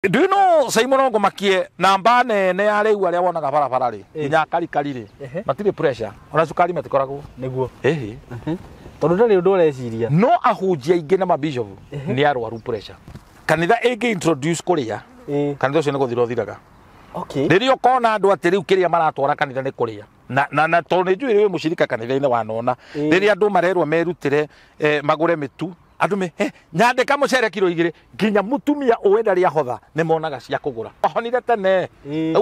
Do you know SYMO ngo makie namba nene ya riu aria wonaga barabara ri nginya karikarire matire pressure ona cukari matikoragwo niguo tondu ndari undu ureciria no ahunjia ingi na mabishop ni arwaru pressure kanitha ingi introduce kuria kanitha ucio ni guthira uthiraga ririo kona andu ati riu kiria maratwara kanitha ni kuria na tondu njui ri mushirika kanitha-ini wanona riria andu marerwo merutire magure mitu andu me nyandika mucere kilo 2 nginya mutumia uwenda ria hotha ni monaga cia kugura ahonire tene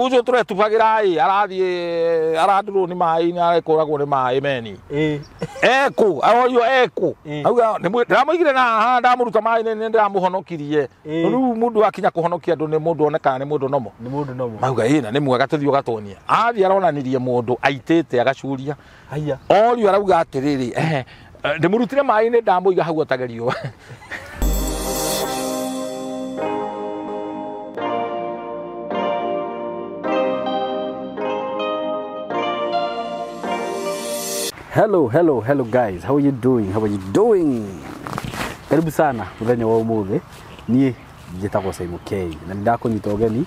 ucio ture tubagira arathie aradurwo ni mai ni arekoragwo ni mai meni eko ayo eko auga ndamuigire na ndamuruta mai ni ndamuhonokirie riu mundu akinya kuhonokia andu ni mundu onekana ni mundu nomo auga ina ni mwega tuthio gatonia athie aronanirie mundu aitete agacuria haya orio arauga atiriri ndimurutire mai ni ndamuiga hau atagerio Hello guys, how are you doing? Karibu sana muthenya wa umuthi nie njitagwo SYMO na ndakunyita ugeni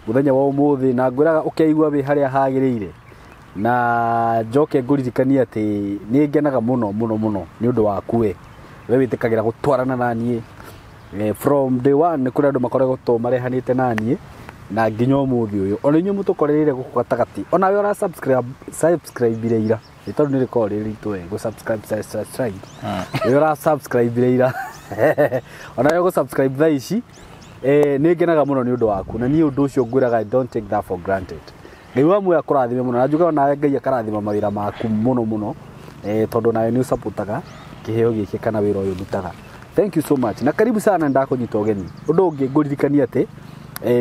muthenya wa umuthi na ngwiraga ukeigua wi haria hagirire na njoke nguririkania ati ni ngenaga muno ni undu waku we witikagira gutwarana nanie from day one ni kuri andu makoragwo to marehanite nanie na nginya umuthi uyu ona inyu mutukoreire guku gatagati ona we ora subscribe ira itondu ni record ritu we go subscribe we ora subscribe ira ona we go subscribe tha ici ni ngenaga muno ni undu waku na ni undu ucio ngwiraga I don't take that for granted. Ngai wamwe akurathime muno na njuga nawe Ngai akarathima mawira maku muno tondu nawe ni supportaga kiheo giki kana wira uyu ndutaga. Thank you so much na karibu sana ndakunyita ugeni undu ungi nguririkania ati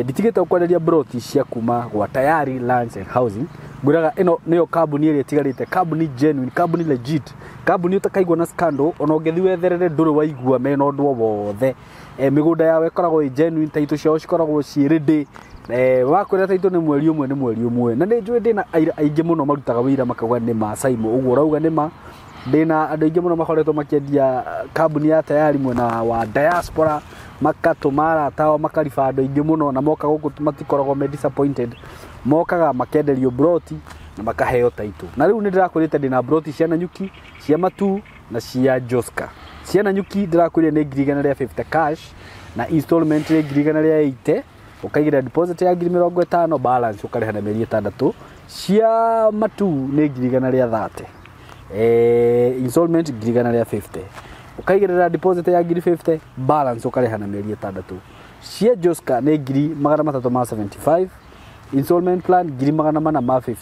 nditigite ukwenderia broti cia kuma gwa tayari lands and housing nguraga ino niyo kambuni iri tigarite kambuni genuine kambuni legit kambuni utakaigwa na scandal ona ungethi wetherere nduri waigua mena undu wothe migunda yawe koragwo i genuine taito ciao cikoragwo ci ready wakwira taito ni mweri umwe na ni njui ndina aingi muno marutaga wira makauga ni ma SYMO uguo urauga ni ma ndina andu aingi muno makoretwo makiendia kambuni ya tayari mwena wa diaspora makatumara tawa makarifa andu aingi muno na moka guku matikoragwo me disappointed mokaga makenderio broti na makaheo taito na riu ni ndirakwirite ndina broti cia Nanyuki cia Matu na cia Joska cia Nanyuki ndirakwire ni 150 cash na installment ni 180 ukaigira deposit ya 50 balance ukariha na meri 6 cia Matu ni 130 installment 150 ukaigira deposit ya 50 balance ukariha na meri 6 cia Joska ni 375 installment plan 450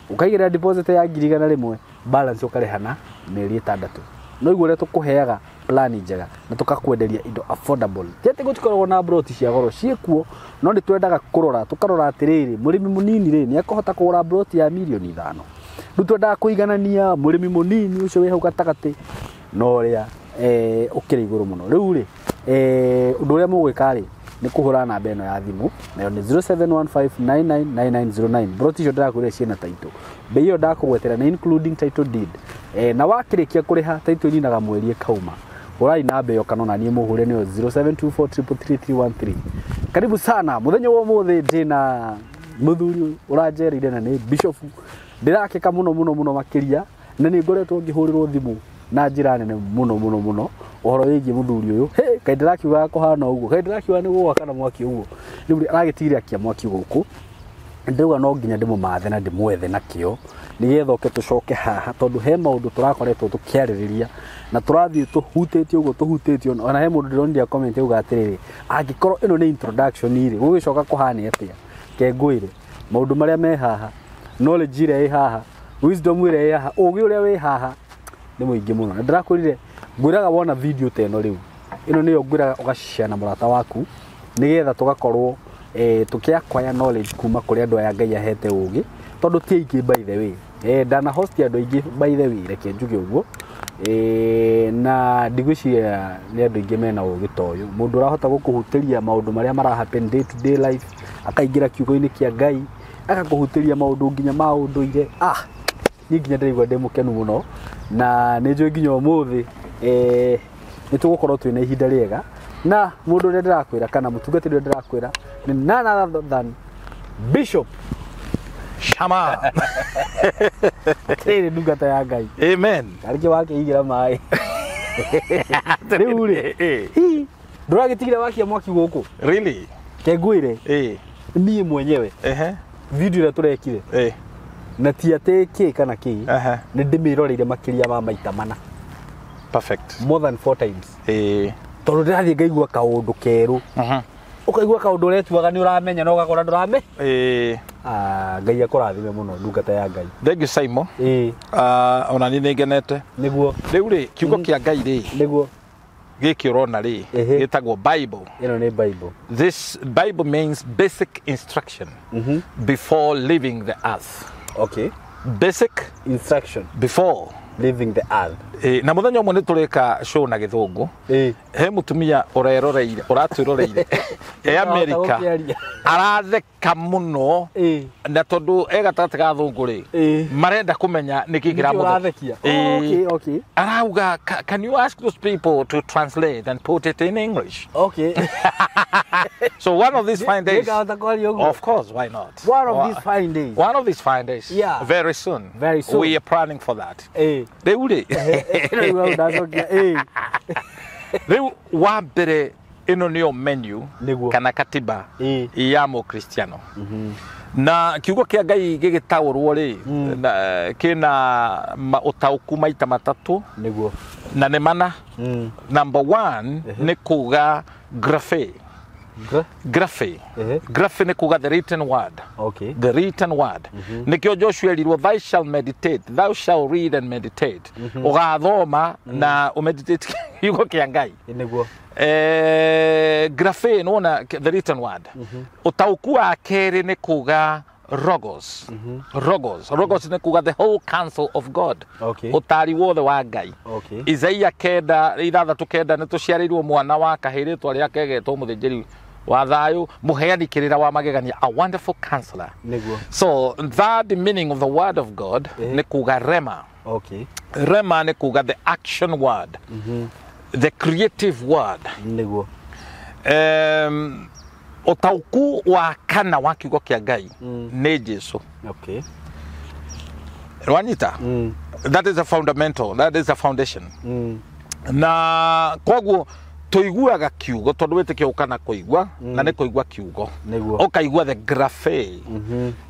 ukaigira deposit ya 100 balance ukariha na meri 6 no igure tukuheaga plan njega na tukakwenderia indo affordable jete gutikorwo na broti cia goro ciekuo no ni twendaga kurora tukarora atiriri murimi munini ri ni akohota kugura broti ya milioni 5 ndu twendaga kuiganania murimi munini ucio wi hau gatagati no ria ukiri iguru muno riu ri undu uria mugwika ri ni kuhura namba eno ya thimu nayo ni 0715999909 broti cio ndirakwire ciena taito bei yo ndakugwetera na including title deed na wakirikia kuriha title ninaga mweri kauma urai namba yo kanona nie muhure niyo 0724333313 karibu sana muthenya wa muthi ndina muthuri urajerire na ni bishop ndirakeka muno makiria na ni ngoretwo ngihurirwo thimu na njira nene muno uhoro wigi muthuri uyu kai ndirakiuga kuhana uguo kai ndirakiuga ni gwa kana mwaki uguo riu aragitire akia mwaki guku ndiuga no nginya ndimumathe na ndimwethe nakio nigetha oke tucoke haha tondu he maundu turakoretwo tukiaririria na turathie tuhutitio uguo tuhutitio ona he mundu ndirondia comment uga atiriri angikorwo ino ni introduction iri gugicoka kuhani atia ke ngwire maundu maria me haha knowledge ire haha wisdom ire haha ugi uria wi haha ni muingi muno na ndirakurire ngwiraga wona video teno riu ino niyo ngwiraga ugashare na murata waku nigetha tugakorwo tukiakwaya knowledge kuma kuri andu aya Ngai ahete ugi tondu ti aingi by the way ndana host andu aingi by the way reke njuge uguo na Ndugecirie ni andu aingi mena ugi toyo mundu urahota gukuhutiria maundu maria mara happen day to day life akaingira kiugo-ini kia Ngai akakuhutiria maundu nginya maundu ire ni nginya ndirigwa ndimukenu muno na ni njui nginya umuthi ni tugukorwo twina ihinda riega Na mundu uria ndirakwira kana mutungatiri uria ndirakwira ni none other than Bishop Shama. Tiri ndungata ya Ngai. Amen. Kariki wake igira mai. Riure. Nduragitigire wakia mwaki guku. Really? Kegwire. Niĩ mwenyewe. Video ĩrĩa tũrekire. Na ti atĩ kĩ kana kĩ. Nĩ ndĩmĩroreire makĩria ma maita mana. Perfect. More than 4 times. Tondũ ndĩrathiĩ ngaigua kaũndũ kerũ. Ukaigua kaũndũ ũretuaga nĩ ũramenya na ũgakora ndũrame. Ngai akũrathime mũno ndungata ya Ngai. Thank you SYMO. Ona niĩ nĩ ngenete. Nĩguo. Rĩu rĩ kiugo kĩa Ngai rĩ. Nĩguo. Gĩkĩ ũrona rĩ gĩtagwo Bible. Ĩno nĩ Bible. This Bible means basic instruction before leaving the earth. Okay. Basic instruction before leaving the earth. Na muthenya umwe nĩ tũreka show na gĩthũngũ. He mutumia ũreroreire ũratwĩroreire America aratheka mũno na tondũ gatagatĩ ga thũngũ rĩ marenda kũmenya nĩkĩ kĩramũthekia. Okay. Arauga, can you ask those people to translate and put it in English? Okay. So one of these fine days, of course, why not? One of these fine days. One of these fine days. Yeah. Very soon. Very soon. We are planning for that. They would. Rĩu wa mbere ĩno nĩyo menu kana katiba ya Mũkristiano. Na kiugo kĩa Ngai gĩgĩtaũrwo rĩ kĩna ũtaũku maita matatũ na nĩ mana. Number 1 nĩ kuga graphe. Graphe nĩ kuga the written word. Okay. The written word. Nikio Joshua erirwo thou shall meditate, thou shall read and meditate. Ugathoma na umeditate kiugo kĩa Ngai. Nĩguo. Graphe nona the written word. Utauku wa kerĩ nĩ kuga Rogos. Rogos nĩ kuga the whole counsel of God. Okay. Utari wothe wa Ngai. Okay. Isaia kenda ithathatũ kenda nĩ tũciarĩirwo mwana wa kahĩĩ rĩtwa rĩake agetwo mũthĩnjĩri wa thayũ mũheani kĩrĩra wa magegania, a wonderful counselor. So that meaning of the word of God nĩ kuga rema. Okay. Rema nĩ kuga the action word. The creative word. Utauku wa kana wa kiugo kĩa Ngai nĩ Jesu. Okay. Rwanita. That is a fundamental, that is a foundation. Na koguo tuiguaga kiugo tondu wĩtĩkio ũkana kũigua na nĩ kũigua kiugo ũkaigua the graphe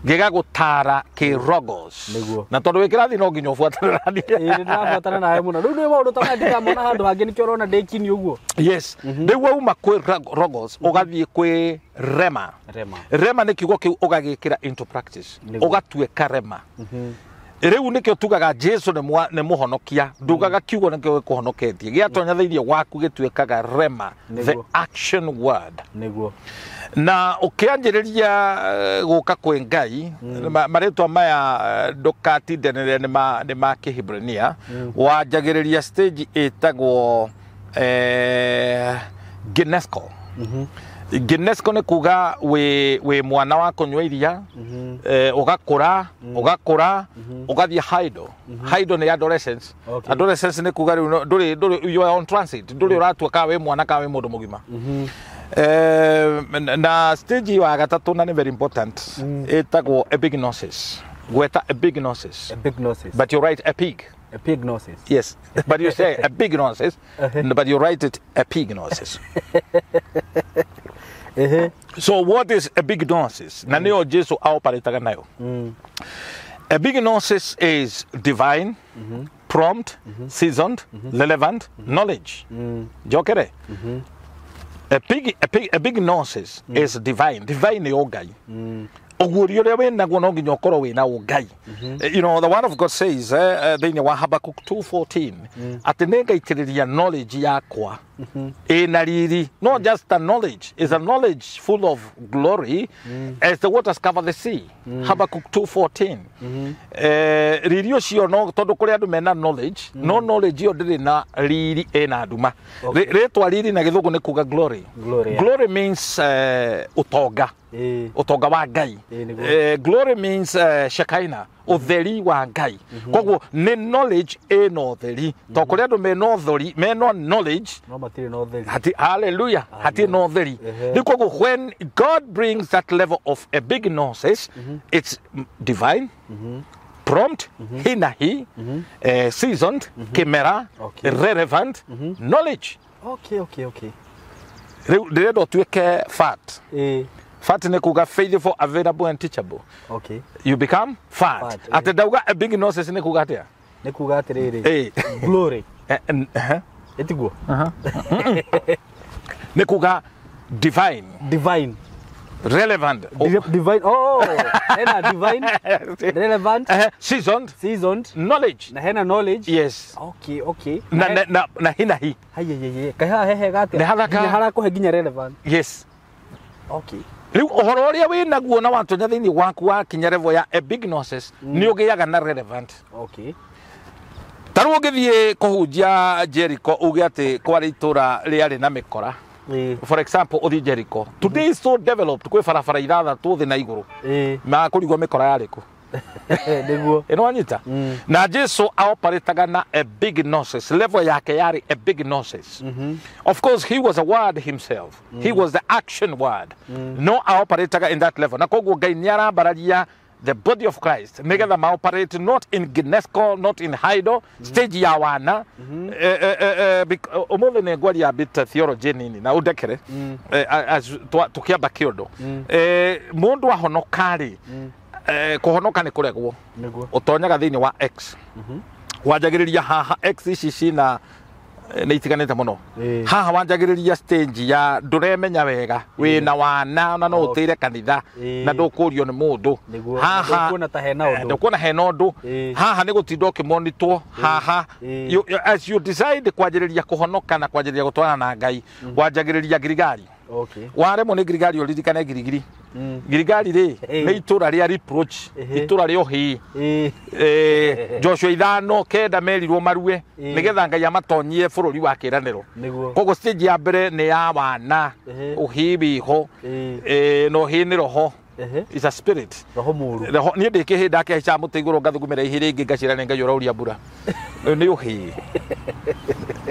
gĩgagũtara kĩ Rogos na tondu wĩkĩrathi no nginya ũbuatane nathi ndĩrabuatana nawe mũno rĩu nĩ maũndũ ta ndikamona handũ hangĩ nĩkĩo ũrona ndĩkini ũguo. Yes, rĩu wauma kwĩ Rogos ũgathiĩ kwĩ rema. Rema nĩ kiugo kĩu ũgagĩkĩra into practice ũgatuĩka rema. Rĩu nĩkĩo tugaga Jesu nĩ mũhonokia, ndugaga kiugo nĩkĩo gĩkũhonoketie gĩatonya thĩinĩ waku gĩtuĩkaga rema, the action word. Na ũkĩanjĩrĩria gũka kwĩ Ngai marĩtwa maya ndũkatindanĩre nĩ ma Kĩhibrania wanjagĩrĩria stage ĩtagwo Genesko. Genesko nĩ kuga wĩ mwana wa kũnyua iria ũgakũra ũgathiĩ haido. Haido nĩ adolescence. Adolescence nĩ kuga rĩu ndũrĩ you are on transit, ndũrĩ ũratuĩka wĩ mwana ka wĩ mũndũ mũgima. Na stage wa gatatũ na nĩ very important ĩtagwo epignosis. Gweta epignosis. But you write epig. Epignosis. Yes, but you say epignosis, but you write it epignosis. So what is epignosis? Na nĩyo Jesu aoparĩtaga nayo. Epignosis is divine, prompt, seasoned, relevant knowledge. Jokere. Epignosis is divine. Divine nĩ Ngai. Ogurio rĩa wĩnaguo no nginya ũkorwo wĩna Ngai. You know, the word of God says thĩinĩ wa Habakkuk 2:14 atĩ nĩngaitĩrĩria knowledge yakwa ĩna riri. Not just a knowledge, is a knowledge full of glory as the waters cover the sea. Habakkuk 2:14. Riri ũcio no tondũ kũrĩ andũ mena knowledge, no knowledge ĩyo ndĩrĩ na riri ĩna nduma. Rĩtwa riri na gĩthũngũ nĩ kuga glory. Glory means ũtonga. Ũtonga wa Ngai. Glory means Shekinah. utheri wa Ngai koguo ni knowledge eno utheri to kuria andu meno utheri meno knowledge no matire no utheri hallelujah hati no utheri ni koguo when God brings that level of a big gnosis it's divine prompt hinahi seasoned kimera relevant knowledge okay Redo tuweke fat. Fat ni kuga faithful, available and teachable. Okay. You become fat. Ate dauga a big nonsense ni kuga tea. Ni kuga tere. Glory. Etiguo. Ni kuga divine. Divine. Relevant. Divine. Oh. Hena divine. Relevant. Seasoned. Knowledge. Na hena knowledge. Yes. Okay. Na hina hi. Haye. Kaya hehe gate. Ne halaka ko heginya relevant. Yes. Okay. Riu ohoro uria wi naguo na watonya thiini waku wa kinya level ya a big gnosis ni ugiaga na relevant. Okay. Taru ugithie kuhunjia Jericho uge ati kwari itura riari na mikora. For example, uthi Jericho. Today is so developed kwe farafara iratha tu thi na iguru. Ma kurigwo mikora yariku. Niguo. Eno anyita. Na Jesu aoperataga na a big gnosis. Level yake yari a big gnosis. Of course, he was a word himself. He was the action word. No aoperataga in that level. Na koguo Ngai niarambararia the body of Christ. Negetha ma operate not in Ginesco, not in Haido, stage ya wana. Umuthi ne ngwari a bit theology nini na udekere. As tukiamba kiondo. Mundu ahonokari. Kuhonoka ni kuregwo. Utonyaga thiini wa X. Wanjagiriria haha X ici cina nä itiganäte må no haha wanjagä stage ya nduremenya wega wä na wana na no å tä ire kanitha na ndå kå rio nä må ndå haha ndå kuona hena å ndå haha nä gå tinda å kä monitwo haha as you decide kwanjä rä ria kå honoka na kwanjä rä ria gå twarana na Ngai wanjagä rä ria ngirigari waremwo nä ngirigari å ririkane ngirigiri ngirigari rä nä itå ra rä a reproach itå ra rä a å hä Joshua 5:9 merirwo marue nä getha Ngai amatonyie bå rå ri wa kä ranä ro koguo stage ya mbere nä ya wana å hä wä ho na å hä nä roho is a spirit roho muru niä ndä kä hä ndakä haica må tä igå ro ngathugumä ra ihä rä ngä ngacira nä Ngai å rauria mbura nä å hä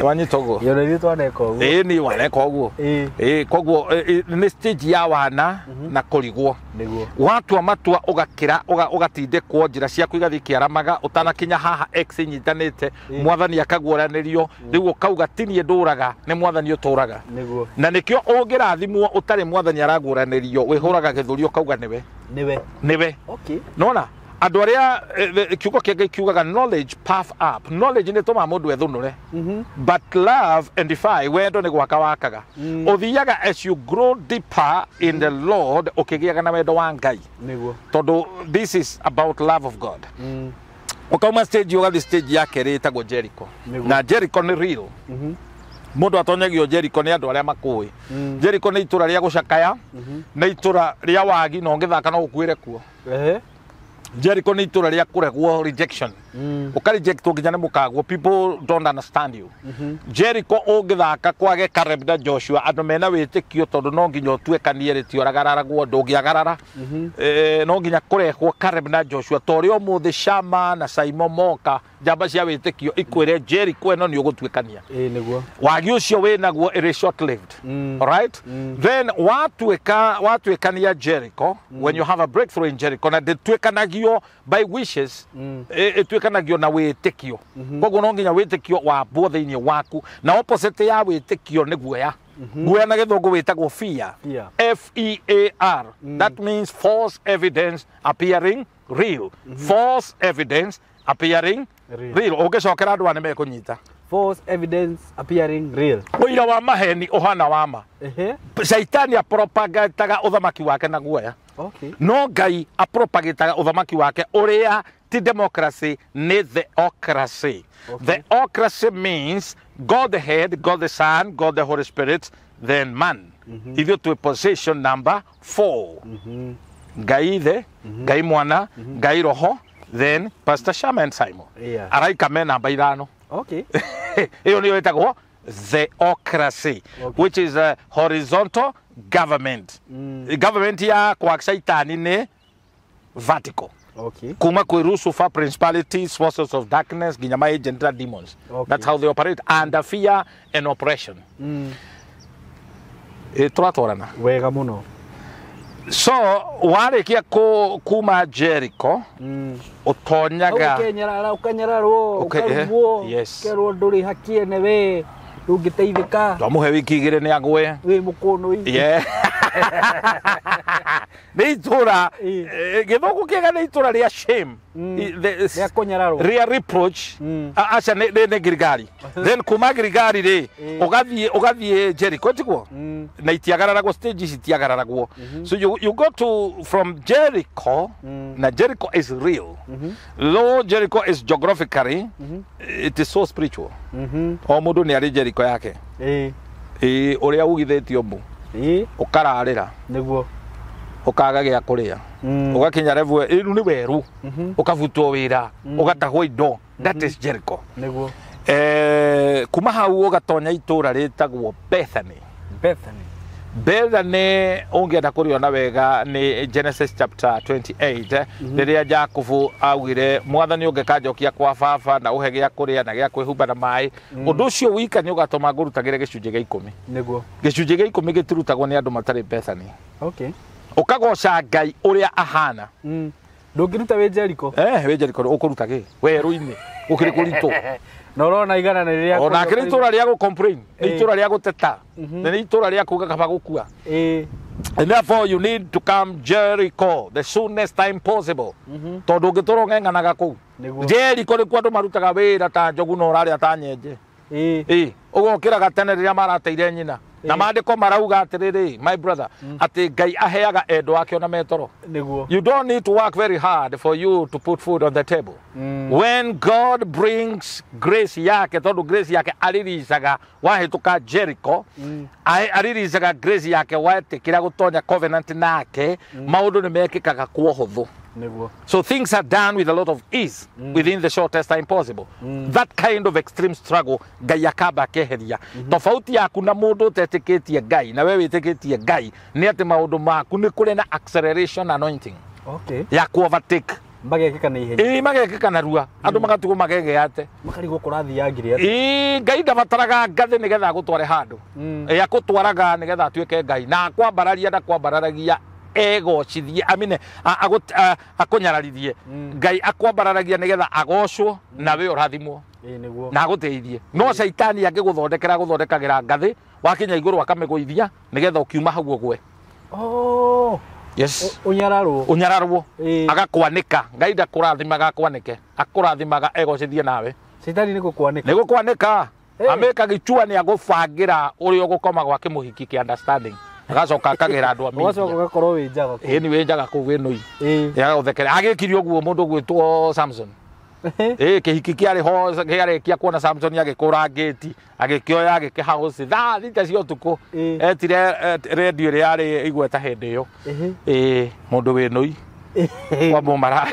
wanyita å guo nä waneka å guo koguo nä stage ya wana na kå rigwo watua matua å gakä å gatindäkwo njä ra ciaku igathiä kä aramaga å tanakinya haha X nyitanä te mwathani akaguoranä rio rä u å kauga tinie ndå raga nä mwathani å tå raga na nä kä o å ngä rathimwo å tarä mwathani araguoranä rio wä hå raga gä thå ri å kauga niwe nona andu aria kiugo kä Ngai kiugaga knowledge puff up knowledge nä tå ma må ndå ethå re but love and defy wendo nä gwaka wakaga å thiaga as you grow deeper in the Lord å kä gä aga na wendo wa Ngai tondå this is about love of God å kauma stage å gathi stage ya kerä ĩtagwo Jericho na Jericho nä real mundu atonyagio Jericho ni andu aria makui Jericho ni itura ria gucakaya ni itura ria wagi no ngithaka no gukwire kuo Jericho ni itura ria kuregwo rejection ukarejectwo nginya ni mukagwo people don't understand you Jericho ungithaka kwage Caleb na Joshua andu mena witikio tondu no nginya tuekanie ri tioragaragaragwo ndungiagarara no nginya kurehwo Caleb na Joshua tori umuthi SYMO na SYMO moka jamba cia witikio ikwire Jericho eno ni ugutuekania niguo wagi ucio winaguo it is short lived all right then watuekania Jericho when you have a breakthrough in Jericho na tuekanagio by wishes tuekanagio na witikio koguo no nginya witikio wa bo thiini waku na opposite ya witikio ni guoya guoya na githungu witagwo fear FEAR that means false evidence appearing real false evidence appearing real ungicokera andu ane mekunyita false evidence appearing real uira wa maheni uhana wama Saitani apropagataga uthamaki wake na guoya no Ngai apropagataga uthamaki wake uria ti democracy ni theocracy theocracy means God the head God the Son God the Holy Spirit then man ithio to position number 4 Ngai the Ngai mwana Ngai roho then Pastor SYMO and SYMO araika me namba 5 iyo niyo itagwo theocracy which is a horizontal government government ya kwa Saitani ni vertical Okay. Kuma kwi Lucifer, principalities, forces of darkness, nginya ma agent demons. Okay. That's how they operate under fear and oppression. Turatorana. Wega muno. So warikia kuma Jericho utonyaga ukanyararwo ukarwo kerwo nduri hakie newe ungiteithika twamuhe wiki igire ni agwe wi mukono yeah ni itura githoko kiega ni itura ria shame ya kunyararwo ria reproach acha ne Girigari then kuma Girigari ri ugathie Jericho tiguo na itiagararagwo stages itiagararagwo so you go to from Jericho na Jericho is real though Jericho is geographically it is so spiritual o mundu ni ari Jericho yake uria ugithetio mbu ukararira niguo ukaga gya kuria ugakinya revu inu ni weru ukavutwo wira ugatahwo indo that is Jericho niguo kuma hau ugatonya itura ritagwo Bethany ungienda kuriona wega ni Genesis chapter 28 riria Jacob augire mwathani ungekajokia kwa baba na uhe gya kuria na gya kwihumba na mai undu ucio wika ni ugatoma ngurutagire gicunje gya 10 niguo gicunje gya 10 gitirutagwo ni andu matari Bethany okay ukagoca Ngai uria ahana ndungiruta we Jericho we Jericho ukuruta gi weru-ini ukiri kurito na urona igana na riria ona kiri itura ria go complain itura ria guteta na itura ria kuga kaba gukua and therefore you need to come Jericho the soonest time possible tondu ngitoro ngenganaga ku Jericho ni kwandu marutaga wira ta njogu no raria ta nyenje ugokira gatene riria marateire nyina na mandiko marauga atiriri my brother ati Ngai aheaga endo ake ona metoro niguo you don't need to work very hard for you to put food on the table when God brings grace yake tondu grace yake ariricaga wahituka Jericho ariricaga grace yake watikira gutonya covenant nake maundu ni mekikaga kwa huthu so things are done with a lot of ease within the shortest time possible that kind of extreme struggle Ngai akaba keheria tofauti yaku na mundu utetikitie Ngai na wewe witikitie Ngai ni ati maundu maku ni kuri na acceleration anointing okay ya ku overtake magekeka na ihenya magekeka na rua andu magatugo magegeate makarigo kurathi yangire ati Ngai ndabataraga ngathi nigetha gutware handu ya gutwaraga nigetha atuike Ngai na kwambararia na kwambararagia ego cithie amine akunyararithie Ngai akwambararagia nigetha agocwo na we urathimwo niguo na guteithie no shaitani guthondekagira ngathi wakinya iguru akamiguithia nigetha ukiuma hau gwe yes unyararwo agakwanika Ngai ndakurathimaga akwanike akurathimaga ego cithie nawe shaitani niko kwanika ameka gichua ni agufangira uri ugukoma gwa kimuhiki ki understanding agacoka akagira andu amini agacoka gakorwo winjaga ni winjaga ku winoi ya uthekere agikirio guo mundu gwitwo Samson kihiki kiari ho kiari kia kuona Samson agikura gate agikioya agikihouse thita cio tuku etire radio riari igweta hindi yo mundu winoi wa bomara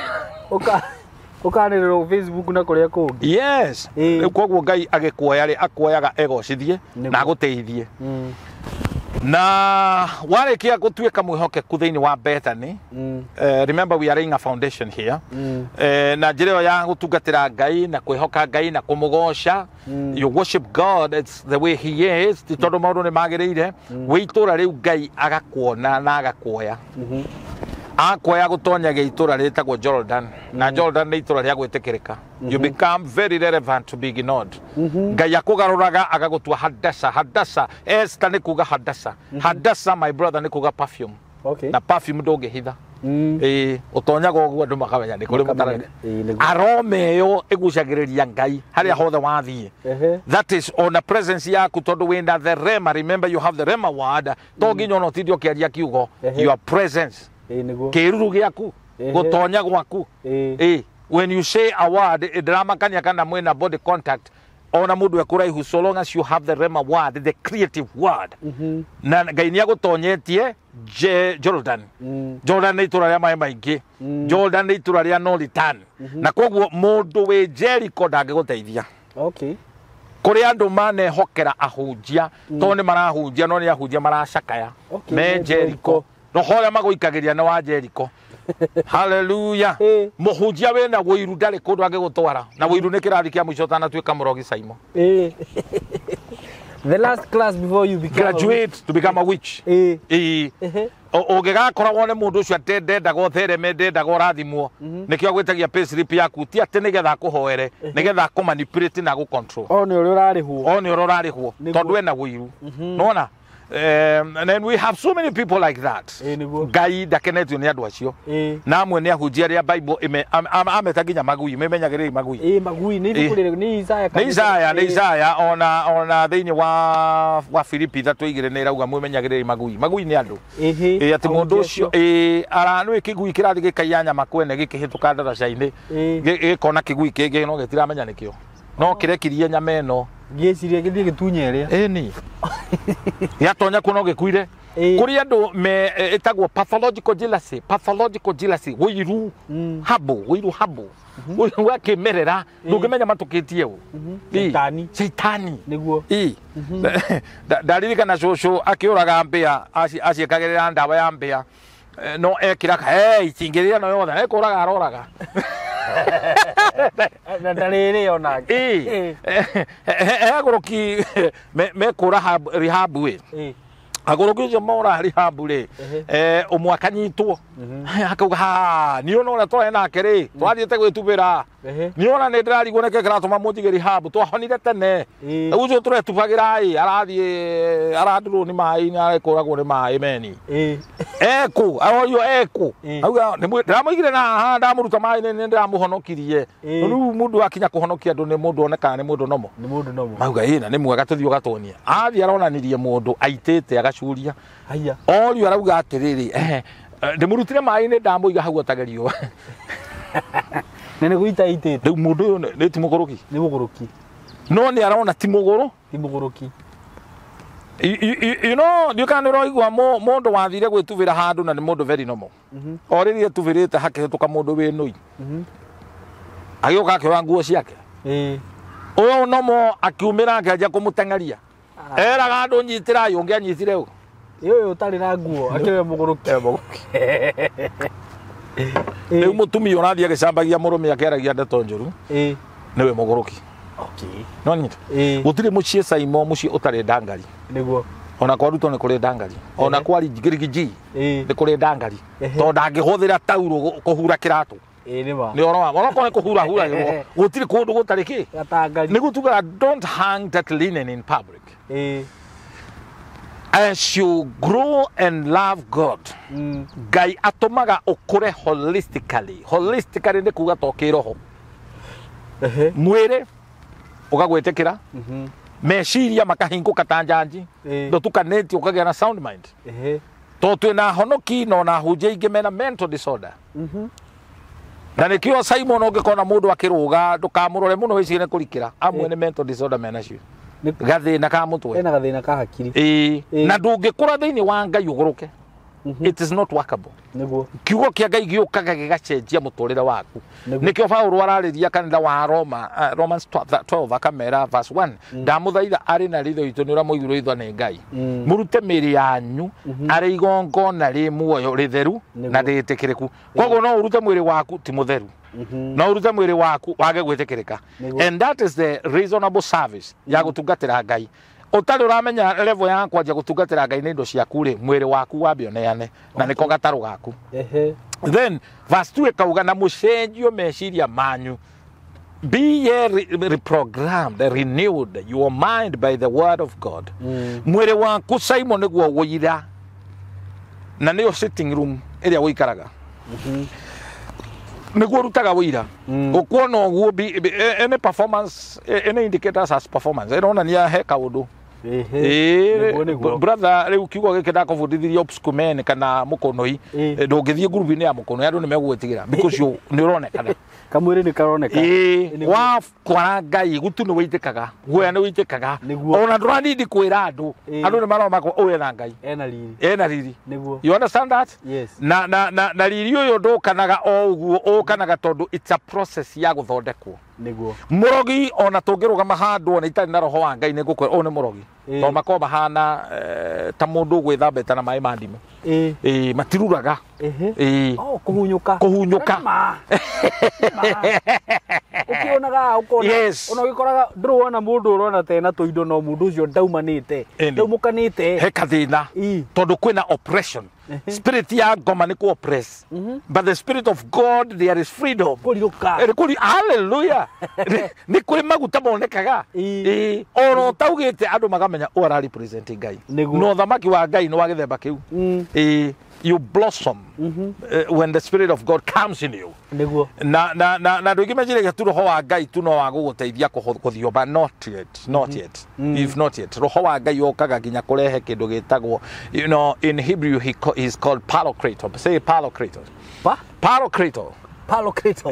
ukanirwo Facebook na kuria kungi yes koguo Ngai agikuoya ri akuoyaga ego cithie na guteithie na warikia gutuika mwihokeku thiini wa Bethany remember we are laying a foundation here na njira ya gutungatira Ngai na kwihoka Ngai na kumugoca you worship God it's the way he is tondu maundu ni magirire witura riu Ngai agakuona na agakuoya akoya gutonya geitura ritagwo Jordan na Jordan ni itura ria gwitikirika you become very relevant to be ignored Ngai akugaruraga agagutua Hadassa Esther ni kuga Hadassa my brother ni kuga perfume okay na perfume ndungihitha utonyaga oguo andu makamenya ni kuri mutara arome yo igucagiriria Ngai haria hothe wathie that is on the presence yaku tondu wina the rema remember you have the rema word to nginya no tidio kiaria kiugo your presence kiruru giaku gutonya gwaku when you say a word drama kanya kana mwena body contact ona mundu ekuraihu so long as you have the rema word the creative word na Ngai ni agutonyetie Jordan ni itura ria mai maingi Jordan ni itura ria no return na koguo mundu we Jericho ndangiguteithia okay kuri andu mane hokera ahunjia to ni marahunjia no ni ahunjia maracakaya me Jericho no horia maguikagiria na wa Jericho Hallelujah. Muhunjia we na wiru ndari kundu angigutwara. Na wiru ni kirathi kia mwico tanatuika murogi SYMO. The last class before you graduate to become a witch. Ũngĩgakoragwo nĩ mũndũ ũcio ndendaga ũthereme ndendaga ũrathimwo nĩkĩo gwĩtagia pay slip yaku ti atĩ nĩgetha akũhoere nĩgetha akũmanipulate na gũcontrol o nĩ ũrĩa ũrarĩhwo tondũ ena wĩiru nona. And then we have so many people like that. Ngai ndakenetio nĩ andũ acio na amwe nĩ ahunjia arĩa Bible ameta nginya magui memenyagĩrĩria magui magui nĩ Isaya ona thĩinĩ wa Filipi 3:2 nĩ irauga mwĩmenyagĩrĩria magui nĩ andũ atĩ mũndũ ũcio nĩ kĩgui kĩrathi gĩkaiya nyama kwene gĩkĩhĩtũka ndaraca-inĩ gĩkona kĩgui kĩngĩ no gĩtiramenya nĩkĩo no kĩrekirie nyama ĩno Ngeciria githie gitunya ria ni yatonya kuno gikuire kuri andu me etagwo pathological jealousy wiru habo wa kimerera ndungimenya matukitie u Saitani niguo dalili kana shosho akiuraga mbia aciekagerera ndawa ya mbia no ekiraka itingiria no yothe ekuraga aroraga na dalili ona agoroki mekura rehab we agoroki jo mora rehab le umwakanyitwo akauga ni ona ora twa nake ri twathiete gwitubira ni ona ni ndirarigwo neke kiratuma mutige rehab twahonire tene ucio turetubagira aradurwo ni mai ni arekoragwo ni mai meni eko auga ndiramuigire na ndamuruta mai ni ndiramuhonokirie riu mundu akinya kuhonokia andu ni mundu onekana ni mundu nomo auga ina ni mwega tuthio gatonia athi aronanirie mundu aitete agacuria haya orio arauga atiriri ndimurutire mai ni ndamuiga hau atagerio nene guita itete riu mundu ni timugoroki no ni arona timugoroki you know you can roigwa mundu wathire gwituvira handu na ni mundu very normal oriri tuvirite hakihituka mundu wi nui agioka akiwa nguo ciake uyo nomo akiumira ngeja kumutengeria eraga andu nyitira yungi anyitire u yo utari na nguo akiwe muguruki riu mutumi urathie agicambagia murume akeragia ndeto njuru niwe muguruki no nyita gutire mucie SYMO mucie utari ndangari niguo ona kwa ruto ni kuri ndangari ona kwa rigirigiji ni kuri ndangari to ndangihuthira tauro kuhura kiratu ni ona kwa kuhura gutire kundu gutari ki ni gutuga don't hang that linen in public as you grow and love God Ngai atomaga ukure holistically ni kuga to kiroho mwire ukagwetekera meciria makahinguka tanjanji ndo tukaneti ukagia na sound mind to twina Ahonoki no na huje ingi mena mental disorder na nikio SYMO no ngikona mundu akiruga ndukamurore muno wicire kurikira amwe ni mental disorder mena cio gathina ka mutwe ena gathina ka hakiri na ndungikura thiini wa Ngai uguruke it is not workable niguo kiugo kia Ngai giukaga gigacenjia muturire waku nikio Paulo arariria kanitha wa Romans 12 akamera verse 1 ndamuthaitha ari na ritho itu ni ura muiguru itho ni Ngai murute miri yanyu ari igongona ri muoyo ritheru na ritikiriku koguo no urute mwiri waku ti mutheru no urute mwiri waku wage gwitikirika and that is the reasonable service ya gutungatira Ngai utari uramenya level ya kwanja gutungatira Ngai ni indo ciaku ri mwiri waku wabioneane na niko gataru gaku then verse 2 kauga na mucenjio meciria manyu be ye reprogrammed renewed your mind by the word of God mwiri waku SYMO niguo wira na niyo sitting room iria wikaraga niguo rutaga wira ukuona uguo any performance any indicators as performance erona ni ya heka undu brother riu kiugo giki ndakubundithiria obscumen kana mukonoi ndungithie group ni ya mukonoi andu ni megwitigira because you ni uronekana kamwiri ni karoneka wa kwara Ngai gutu ni witikaga gwe ni witikaga ona ndurandi kwira andu ni maroma ko uwe na Ngai ena riri you understand that yes na riri uyo ndukanaga o uguo ukanaga tondu it's a process ya guthondekwo niguo murogi ona tungirugama handu ona itari na roho wa Ngai ni ngukwe o ni murogi to makoma bahana ta mundu gwithambeta na mai mandimu matiruraga kuhunyuka ukionaga ukona ona gikoraga ndruona mundu urona tena tuindo no mundu ucio ndaumanite he kathina tondu kwina oppression spirit ya ngoma ni ku oppress but the spirit of God there is freedom hallelujah ni kuri maguta monekaga oro taugite andu magamenya ora representing Ngai no thamaki wa Ngai no wagithemba kiu you blossom when the spirit of God comes in you na ndu ngimejire tu roho wa Ngai tu no wa guguteithia kuthio but not yet if not yet roho wa Ngai okaga ginya kurehe kindu gitagwo in Hebrew he is called paracletos. Say paracletos. Paracletos. Paracletos.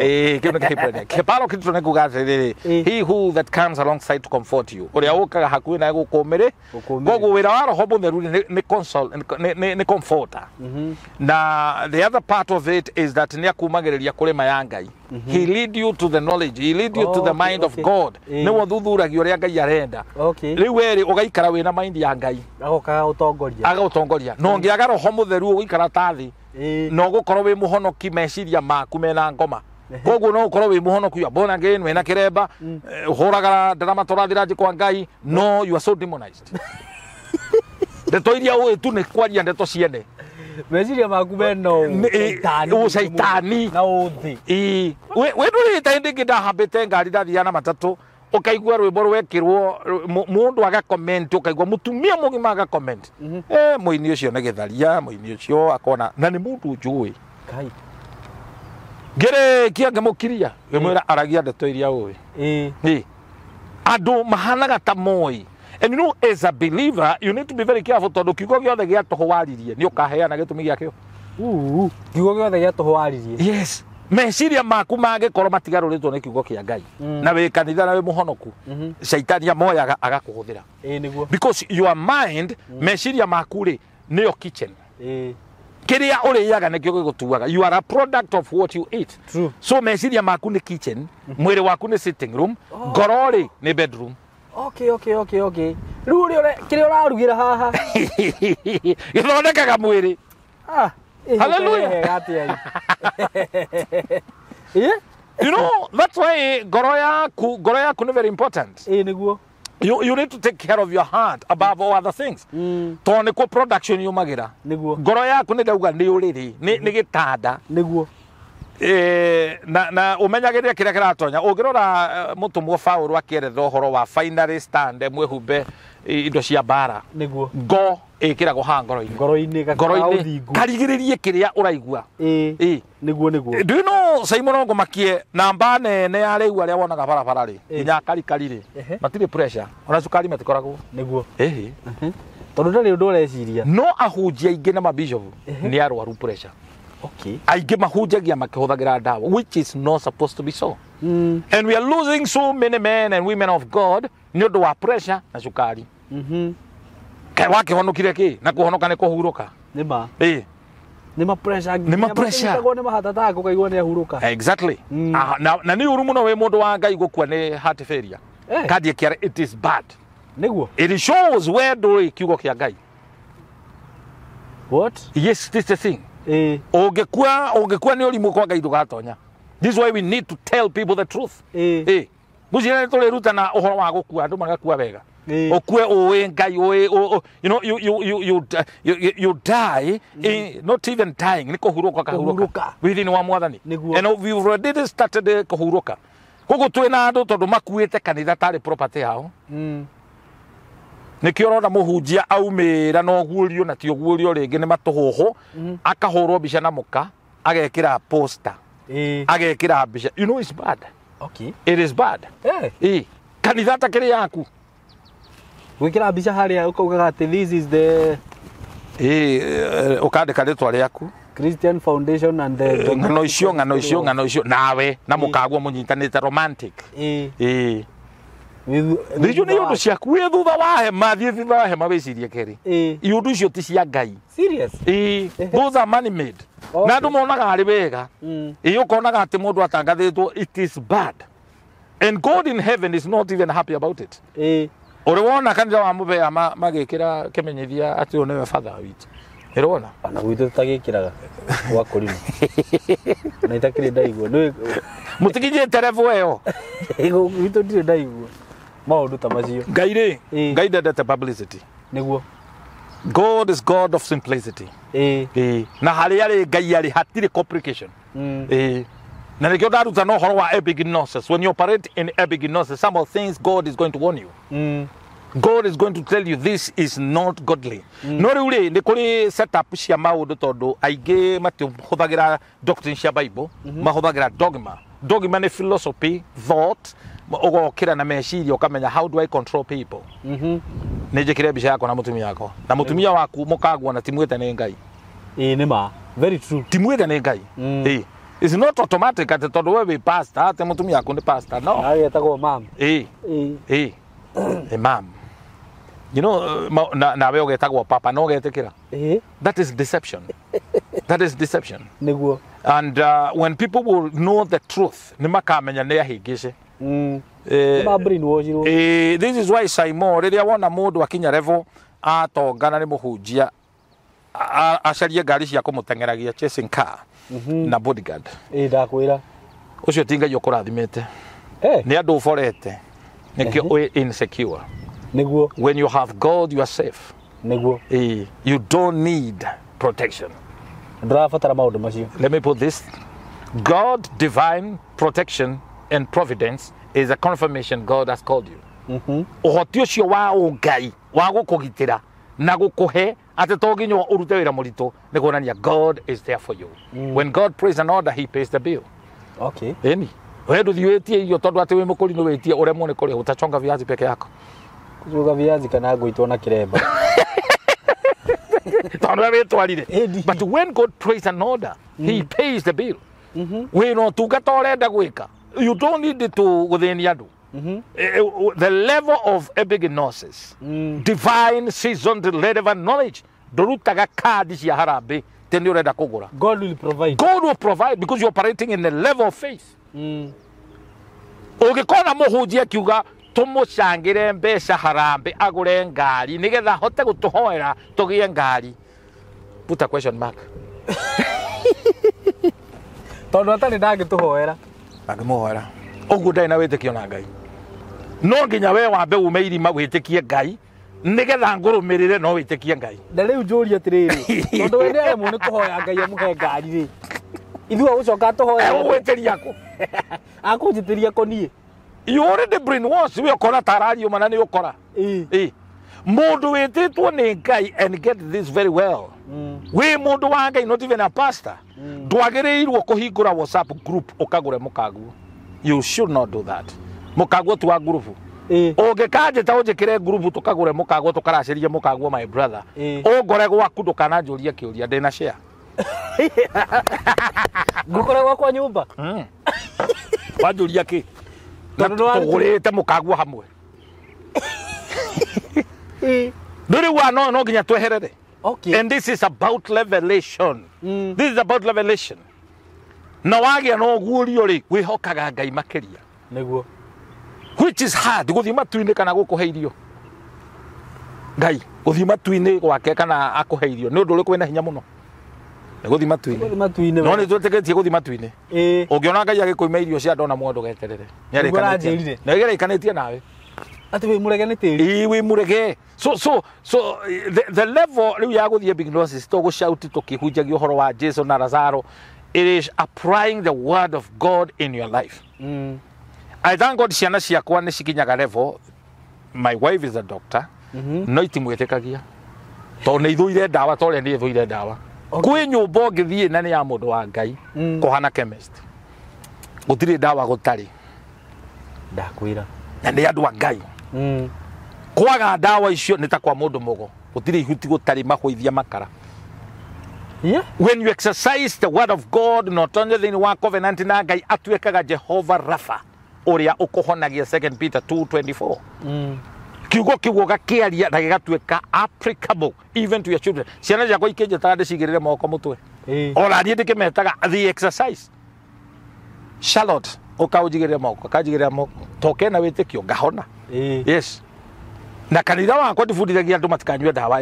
Paracletos ne kugathe he who that comes alongside to comfort you. Uria okaga hakuhi na gukumire gogo wira wa roho mutheru ni console ni comforter. Na the other part of it is that ni akumagiriria kuri mayangai. He lead you to the knowledge. He lead you to the mind of God. Ni wothuthuragia uria Ngai arenda. Riu eri ugaikara wina mind ya Ngai. Agautongoria. No ngiaga roho mutheru ugaikara tathi. No gukorwo wi muhonoki meciria maku mena ngoma. Koguo no ukorwo wi muhonoki ya born again wena kiremba uhuraga ndarama torathira kwa Ngai. No, you are so demonized. Ndeto iria uĩ tu nĩ kwaria ndeto ciene. Meciria maku meno ucaitani na uthi we ndurite ndingi ndahambite ngari ndathiana matatu ukaigua rwimbo rwekirwo mundu aga comment ukaigua mutumia mugima aga comment muini ucio ne githaria muini ucio akona na ni mundu njui kai ngere kiange mukiria wemwira aragia ndeto iria uĩ andu mahanaga ta moi. And you know, as a believer, you need to be very careful. Tondu kiugo giothe gia toho waririe ni ukaheana gitumi giakio. Kiugo giothe gia toho waririe. Yes. Meciria maku mangikorwo matigaruritwo ni kiugo kia Ngai. Na we kanitha na we muhonoku. Shaitani amoya agakuhuthira. Niguo. Because your mind, meciria maku ri ni your kitchen. Kiria uriyaga nikio gigutuaga. You are a product of what you eat. True. So meciria maku ni kitchen, mwiri waku ni sitting room, ngoro ri ni bedroom. Okay. Riu kiria urarugira haha. Githondekaga mwiri. Hallelujah. You know, that's why ngoro yaku ni very important. Niguo. You need to take care of your heart above all other things. Tone ko production yumagira. Niguo. Ngoro yaku ni ndauga ni uriri, ni gitanda. Niguo. Na umenyagirire kiria kiratonya ungirora mutumwo Paulo akieretha uhoro wa finally stand mwehumbe indo cia bara niguo ngo ikiragwo ha ngoro-ini karigiririe kiria uraigua niguo do you know SYMO makie namba nene ya riu aria wonaga barabara ri inya karikari matire pressure ona cukari matikoragwo niguo tondu ndari undu ureciria no ahunjia ingi na mabishop ni arwaru pressure. Okay. Aige mahunjagia makihuthagira dawa, which is not supposed to be so. And we are losing so many men and women of God ni undu wa pressure na cukari. Kai wakihonokire ki na kuhonoka ni kuhuruka. Nima. Nima pressure. Nima pressure. Ni mahatata kukaigwa ni ahuruka. Exactly. Na ni uru muno we mundu wa Ngai gukua ni heart failure. Kadi kiara it is bad. Niguo. It shows where do kiugo kia Ngai. What? Yes, this is the thing. Ungekua ni urimu kwa Ngai ndugatonya. This is why we need to tell people the truth. Mujira tole ruta na uhoro wa gukua andu magakua wega. Okue owe Ngai you die not even dying ni kuhuruka kahuruka within wa mwathani. And we've already started kuhuruka. Kogo twina andu tondu makuite kanitha tari property hao. Nikio rona muhunjia aumira no guurio na ti oguurio ringi ni matuhuhu akahurwo bica na muka agekira poster agekira bica. You know it's bad. Okay. It is bad. Kanitha ta kiri yaku gwikira bica haria ukaugaga ati this is the ukandika ritwa riaku Christian Foundation and the ngano icio nawe na mukagwo munyitanite romantic Ndiyo ni undu ciaku we thutha wa hema thie thutha wa hema wicirie keri iundu icio ti cia Ngai. Serious? Those are man made. Na andu monaga ari wega ukonaga ati mundu atangathitwo it is bad. And God in heaven is not even happy about it. Ore wona kanitha wa mubea magikira kimenyithia ati one we father witu. Ere wona? Ana gwitu tagikiraga wa korino. Na itakire ndaigua. No mutigije terevo eyo. Ego gwitu ndire ndaigua. Maundu ta macio. Ngai ndendete publicity. Niguo. God is God of simplicity. Na hari ari ngai ari hatire complication. Na nikio daruta no horo wa epignosis. When you operate in epignosis, some of things God is going to warn you. God is going to tell you this is not godly. No riure ni kuri setup cia maundu tondu aige matihuthagira doctrine cia Bible, mahuthagira dogma. Dogma ni philosophy, thought, ugokira na meciria ukamenya how do I control people. Ni njikire bica yako na mutumia yako. Na mutumia waku mukagwa na timwete ni ngai. Ni ma, very true. Timwete ni ngai. It's not automatic at tondu wewe pastor, ate mutumia yako ni pastor. No. Agetago mom. Mom. You know, na we ugetagwo papa no getekira. That is deception. That is deception. Niguo. And when people will know the truth, ni makamenya ne ahingice. This is why SYMO riria wona mundu akinya level atongana ni muhunjia acarie ngari cia kumutengeragia chasing car na bodyguard. Ndakwira. Ucio tinga yo kurathimete. Ni andu forete. Nikio insecure. Niguo. When you have God, you are safe. Niguo. You don't need protection. Let me put this. God, divine protection and providence is a confirmation God has called you. Uhoti ucio wa ungai wa gukugitira na gukuhe ate toginyo urute wira murito ni kuonania God is there for you. When God prays an order, he pays the bill. Okay. Eni we nduthiwetie iyo tondu ati we mukuri no wetie uremwo ni kuria utachonga viazi peke yako. Kuzuga viazi kana guitwo na kiremba. But when God prays an order, he pays the bill. We no tungata urenda gwika. You don't need it to within yadu. The level of epignosis, divine seasoned relevant knowledge, dorutaga kadi cia harambe teni urenda kugura. God will provide. God will provide because you're operating in the level of faith. Ugikona muhunjia kiuga tumucangire mbeca harambe agure ngari nigetha hote gutuhoera tugie ngari. Put a question mark. Tondu atari ndagituhoera. Agimuhoera. Ugu ndai na witikio na Ngai. No nginya we wambe ume irima witikie Ngai nigetha ngurumirire no witikie Ngai. Na riu njuri atiriri. Tondu we ndai mu ni kuhoya Ngai amuhe ngari ri. Ithu agucoka tuhoya. Gwitiria ku. Akujitiria konie. You already brainwashed. We ukora tarario mana ni ukora. Mundu wititwo ni Ngai, and get this very well. We mundu wa Ngai, not even a pastor. Ndwagirirwo kuhingura WhatsApp group ukagure mukaguo. You should not do that. Mukaguo tu wa group. Ungikaje ta unjikire group tukagure mukaguo tukaracirie mukaguo my brother. Ungore gwaku ndukanajuria kiuria ndina share. Ngukora gwakwa nyumba. Wajuria ki? Tugurite mukaguo hamwe. Nduri wa no nginya tweherere. Okay. And this is about revelation. This is about revelation. Na wagia no gurio ri wihokaga Ngai makiria. Niguo. Which is hard guthima tuine kana gukuheirio. Ngai guthima tuine gwake kana akuheirio ni undu uri kwina hinya muno. Guthima tuine. Guthima tuine. No ni tweteketie guthima tuine. Ungiona Ngai agikuima irio cia ndona mwondo geterere. Nyari kanite. Na igere ikanitie nawe. Ati we murege ni tiri. We murege. So the level riu ya guthie epignosis to go shout to kihunjagia uhoro wa Jesu na Lazaro. It is applying the word of God in your life. I thank God ciana ciakwa ni cikinyaga level. My wife is a doctor. No itimwetekagia. To ni ithuire dawa to ni ithuire dawa. Kwi nyumba ngithie na ni ya mundu wa Ngai. Kohana chemist. Gutire dawa gutari. Ndakwira. Na ni andu wa Ngai. Kwaga dawa icio ni ta kwa mundu mugo. Gutire ihuti gutari mahoithia makara. Yeah. When you exercise the word of God, not only in one covenant na Ngai atuikaga Jehovah Rapha, uria ukohonagia 2 Peter 2:24. Kiugo kiugo gakiaria na gigatuika applicable even to your children. Ciana ciakwa ikenje tarande cigirire moko mutwe. Ora nie ndikimetaga the exercise. Charlotte ukaujigirire moko, kajigirire moko. toke na witikio ngahona yes na kanitha wakwa ndibundithagia andu matikanyue dawa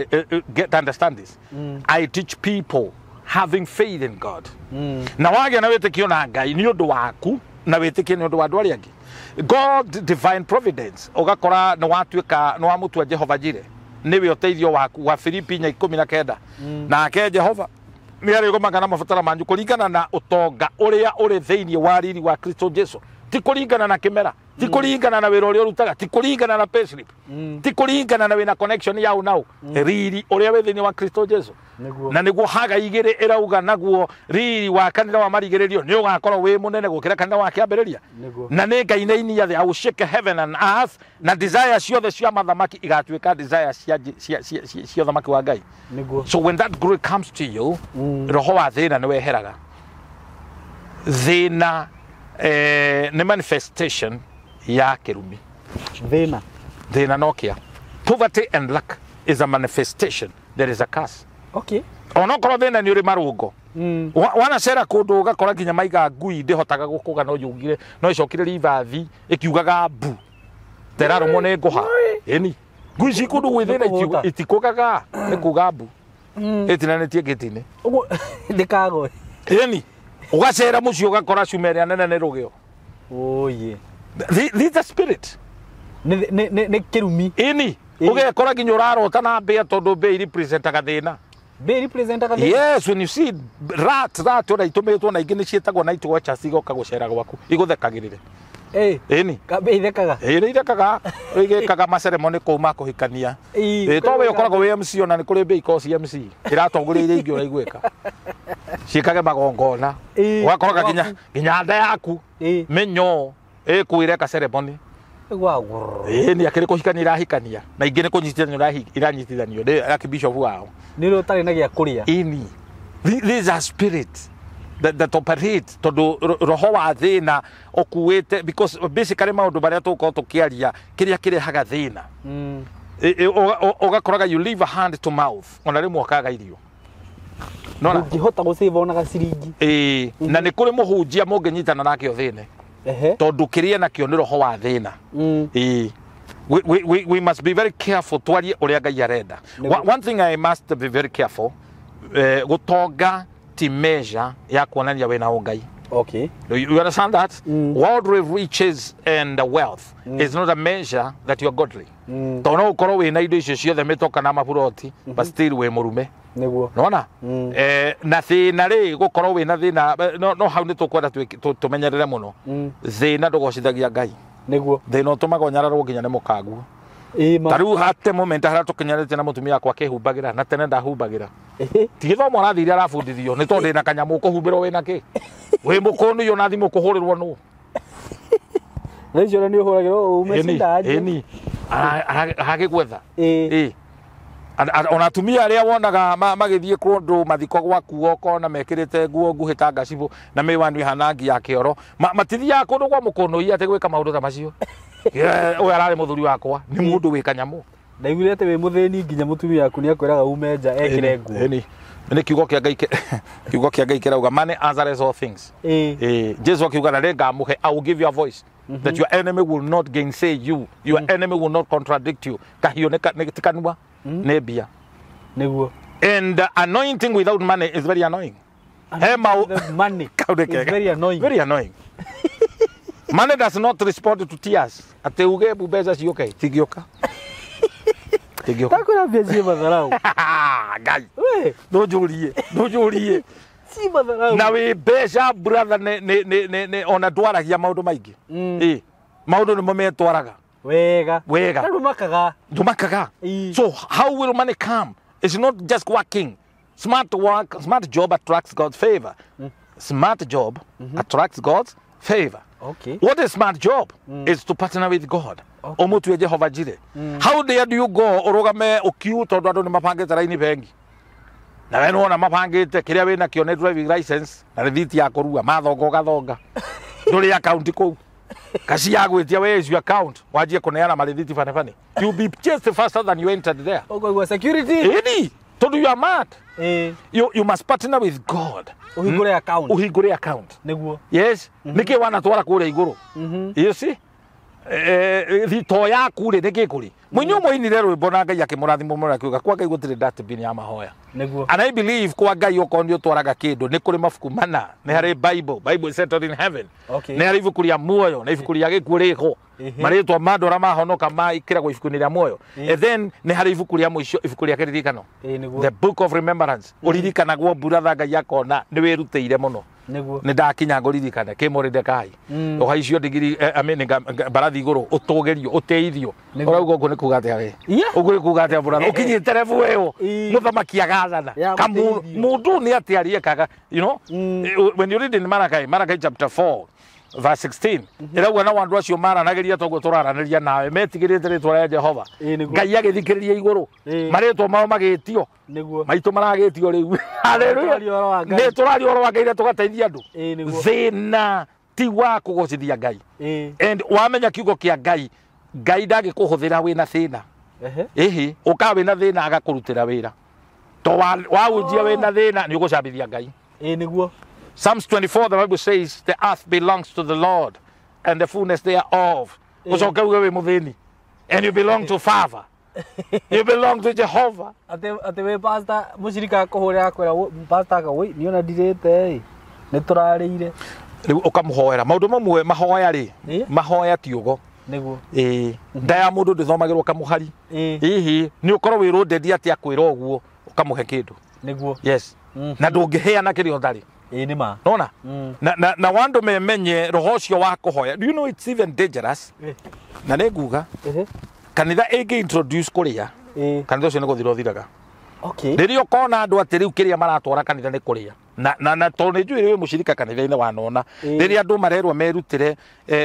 get to understand this I teach people having faith in God na wage na witikio na Ngai ni undu waku na witikio ni undu wa andu aria angi God divine providence ugakora ni watuika ni wamutua Jehova Jire niwe uteithio waku wa Filipi 19 na ake Jehova ni ari gomagana mabatara manyu kuringana na utonga uria uri thiini wa riri wa Kristo Jesu ti kuringana na kimera ti kuringana na wira uria urutaga ti kuringana na payslip ti kuringana na wina connection yao nao riri uria we thiini wa Kristo Jesu na niguo haga igire irauga naguo riri wa kanitha wa marigererio ni ugakorwo wi munene gukira kanitha wa kiambiriria na ni Ngai na inia the I will shake heaven and earth na desire ciothe cia mathamaki igatuika desire cia thamaki wa Ngai so when that glory comes to you roho wa thina ni weheraga thina ni manifestation ya kirumi thina nokia poverty and lack is a manifestation there is a curse okay ono korwo thina ni uri marungo wana cera kundu ugakora nginya maiga ngui ndihotaga gukuga no yugire no icokire rivathi ikiugaga mbu teraro mone nguha eni ngui ci kundu gwi thina itikugaga ni kuga mbu itinanetie gitine ugo ndikago eni ugacera mucio ugakora cumeria nene ni rugio oye this a spirit ne kirumi eni ugekora nginya urarota na mbia tondu mbia representaga thina yes when you see rat ora itumetwo na ingi ni cietagwo na itwo cha cigoka gucera gwaku iguthekagirire eni kabe ithekaga ni ithekaga igekaga maceremony kuma kuhikania to we ukoragwo we MC ona ni kuri mbia ikosi MC iratongoriire ingi ora igweka ciikage magongona ugakoroga nginya nda yaku menyo kwire ka ceremony ni akire kuhikania irahikania na ingi ni kunyitithanio iranyitithanio ni akibishop wao nilo tari na gia kuria ini these are spirits that operate tondu roho wa thina okuwete because basically maundu baria tuko tukiaria kiria kirehaga thina ugakoraga you leave a hand to mouth ona rimwe okaga irio nona ngihota gusave ona gaciringi na ni kuri muhunjia munginyitana nakio thine tondu kiria nakio ni roho wa thina we must be very careful twarie uria Ngai arenda one thing I must be very careful gutonga ti measure ya kuonania wena Ngai okay you understand that worldly riches and wealth is not a measure that you are godly tono ukoro wena indo icio ciothe mitoka na mapuroti but still we murume niguo nona na thina ri gukorwo wena thina no hau ni tukwenda tumenyerere muno thina ndugocithagia Ngai niguo thina utumaga nyararwo nginya ne mukangu taru hate moment hara tukinyarite na mutumia kwa kehumbagira na tene ndahumbagira tigithomo arathire arabundithio ni tondu na kanyamu kuhumbirwo wina ki we mukonu yo nathimo kuhurirwo no Nĩcio ni uhuragirwo umecinda aje eni hage gwetha ona tumia aria wonaga magithie kundu mathiko gwaku okona mekirite nguo nguhita ngacibu na miwani hanangi ya kioro matithia kundu gwa mukonoi ate gwika maundu ta macio we arari muthuri wakwa ni mundu wi kanyamu ndaiguire ate we mutheni nginya mutumia yaku ni akwiraga umenja ekire nguo eni ni kiugo kia Ngai kirauga money answers all things Jesus akiuga na renga muhe I will give you a voice that your enemy will not gainsay you your enemy will not contradict you kahio ne tikanwa nebia niguo and anointing without money is very annoying money is very annoying money does not respond to tears ate uge bubeza sioke tigioka takura bezi madharau Ngai no jurie si madharau na we beja brother ne ona dwaragia maundu maingi maundu ni mometwaraga wega ndumakaga so how will money come? It's not just working. Smart work, smart job attracts God's favor. Smart job attracts God's favor. Okay. What is smart job? Is to partner with God. Omutu ya Jehova Jire. How dare do you go urugame ukiu tondu andu ni mapangite raini bengi na we no na mapangite kiria wina kio ne driving license na rithiti ya kurua mathongo gathonga nduri account ku kasi ya gwitia we is your account wajie kuneana marithiti fane you be just faster than you entered there. Okay, security eni tondu you are mad. You must partner with God. Uhigure account niguo niguo yes niki wana twara kuria iguru you see thito yaku ri nikikuri munyo moinire rwimbo na Ngai akimurathimo mura kiuga kwa Ngai gutire dustbin ya mahoya Niguo. And I believe kwa Ngai ukonio twaraga kindu ni kuri mafuku mana ni hari Bible is settled in heaven ni hari ibuku ria muoyo na ibuku ria gikuo riko maritwa mandu ra mahonoka maikiragwo ibuku-ini ria muoyo and then ni hari ibuku ria muico ibuku ria kiririkano the book of remembrance uririkanagwo mbura Ngai akona ni wirutĩire muno ni ndakinya nguririkana Kimuridekai uhaicio digiri ameninga barathi iguru utugerio uteithio urauga uguo ni kuga atia we uguo ni kuga atia brother ukinyite refu weyo muthamaki agathana kamu mundu ni atiarie kaga you know when you read in Malachi chapter 4 verse 16 irauga na wandu acio maranageria toguo turaraniria nawe metigirite ritwa ria Jehova Ngai agithikiriria iguru maritwa mao magitio maitu maragitio riu haleluya ni turari oro wa Ngai na tugateithia andu thina ti wa kugocithia Ngai and wamenya kiugo kia Ngai ndagikuhuthira wina thina ukawe na thina agakurutira wira to waunjia wina thina ni ugucambithia Ngai niguo Psalms 24, the Bible says, the earth belongs to the Lord and the fullness thereof. And you belong to Father. You belong to Jehovah. Ate we pastor mushirika kuhura akwera pastor ka we niona direte ni turarire riu ukamuhoera maundu mamwe mahoya ri mahoya tiugo niguo ndaya mundu ndithomagirwo kamuhari hihi ni ukorwo wirundedia ati akwira uguo ukamuhe kindu niguo yes na ndungiheana kirio ndari ni ma nona na wandu memenye roho cio wa kuhoya do you know it's even dangerous na neguga kanitha ĩngĩ introduce kuria kanitha ũcio nĩ gũthira ũthiraga rĩrĩa ũkona andũ atĩ rĩu kĩrĩa maratwara kanitha nĩ kuria na tondũ nĩ njũĩ wĩ mũcirika kanitha-inĩ wanona rĩrĩa andũ marerwo merutĩre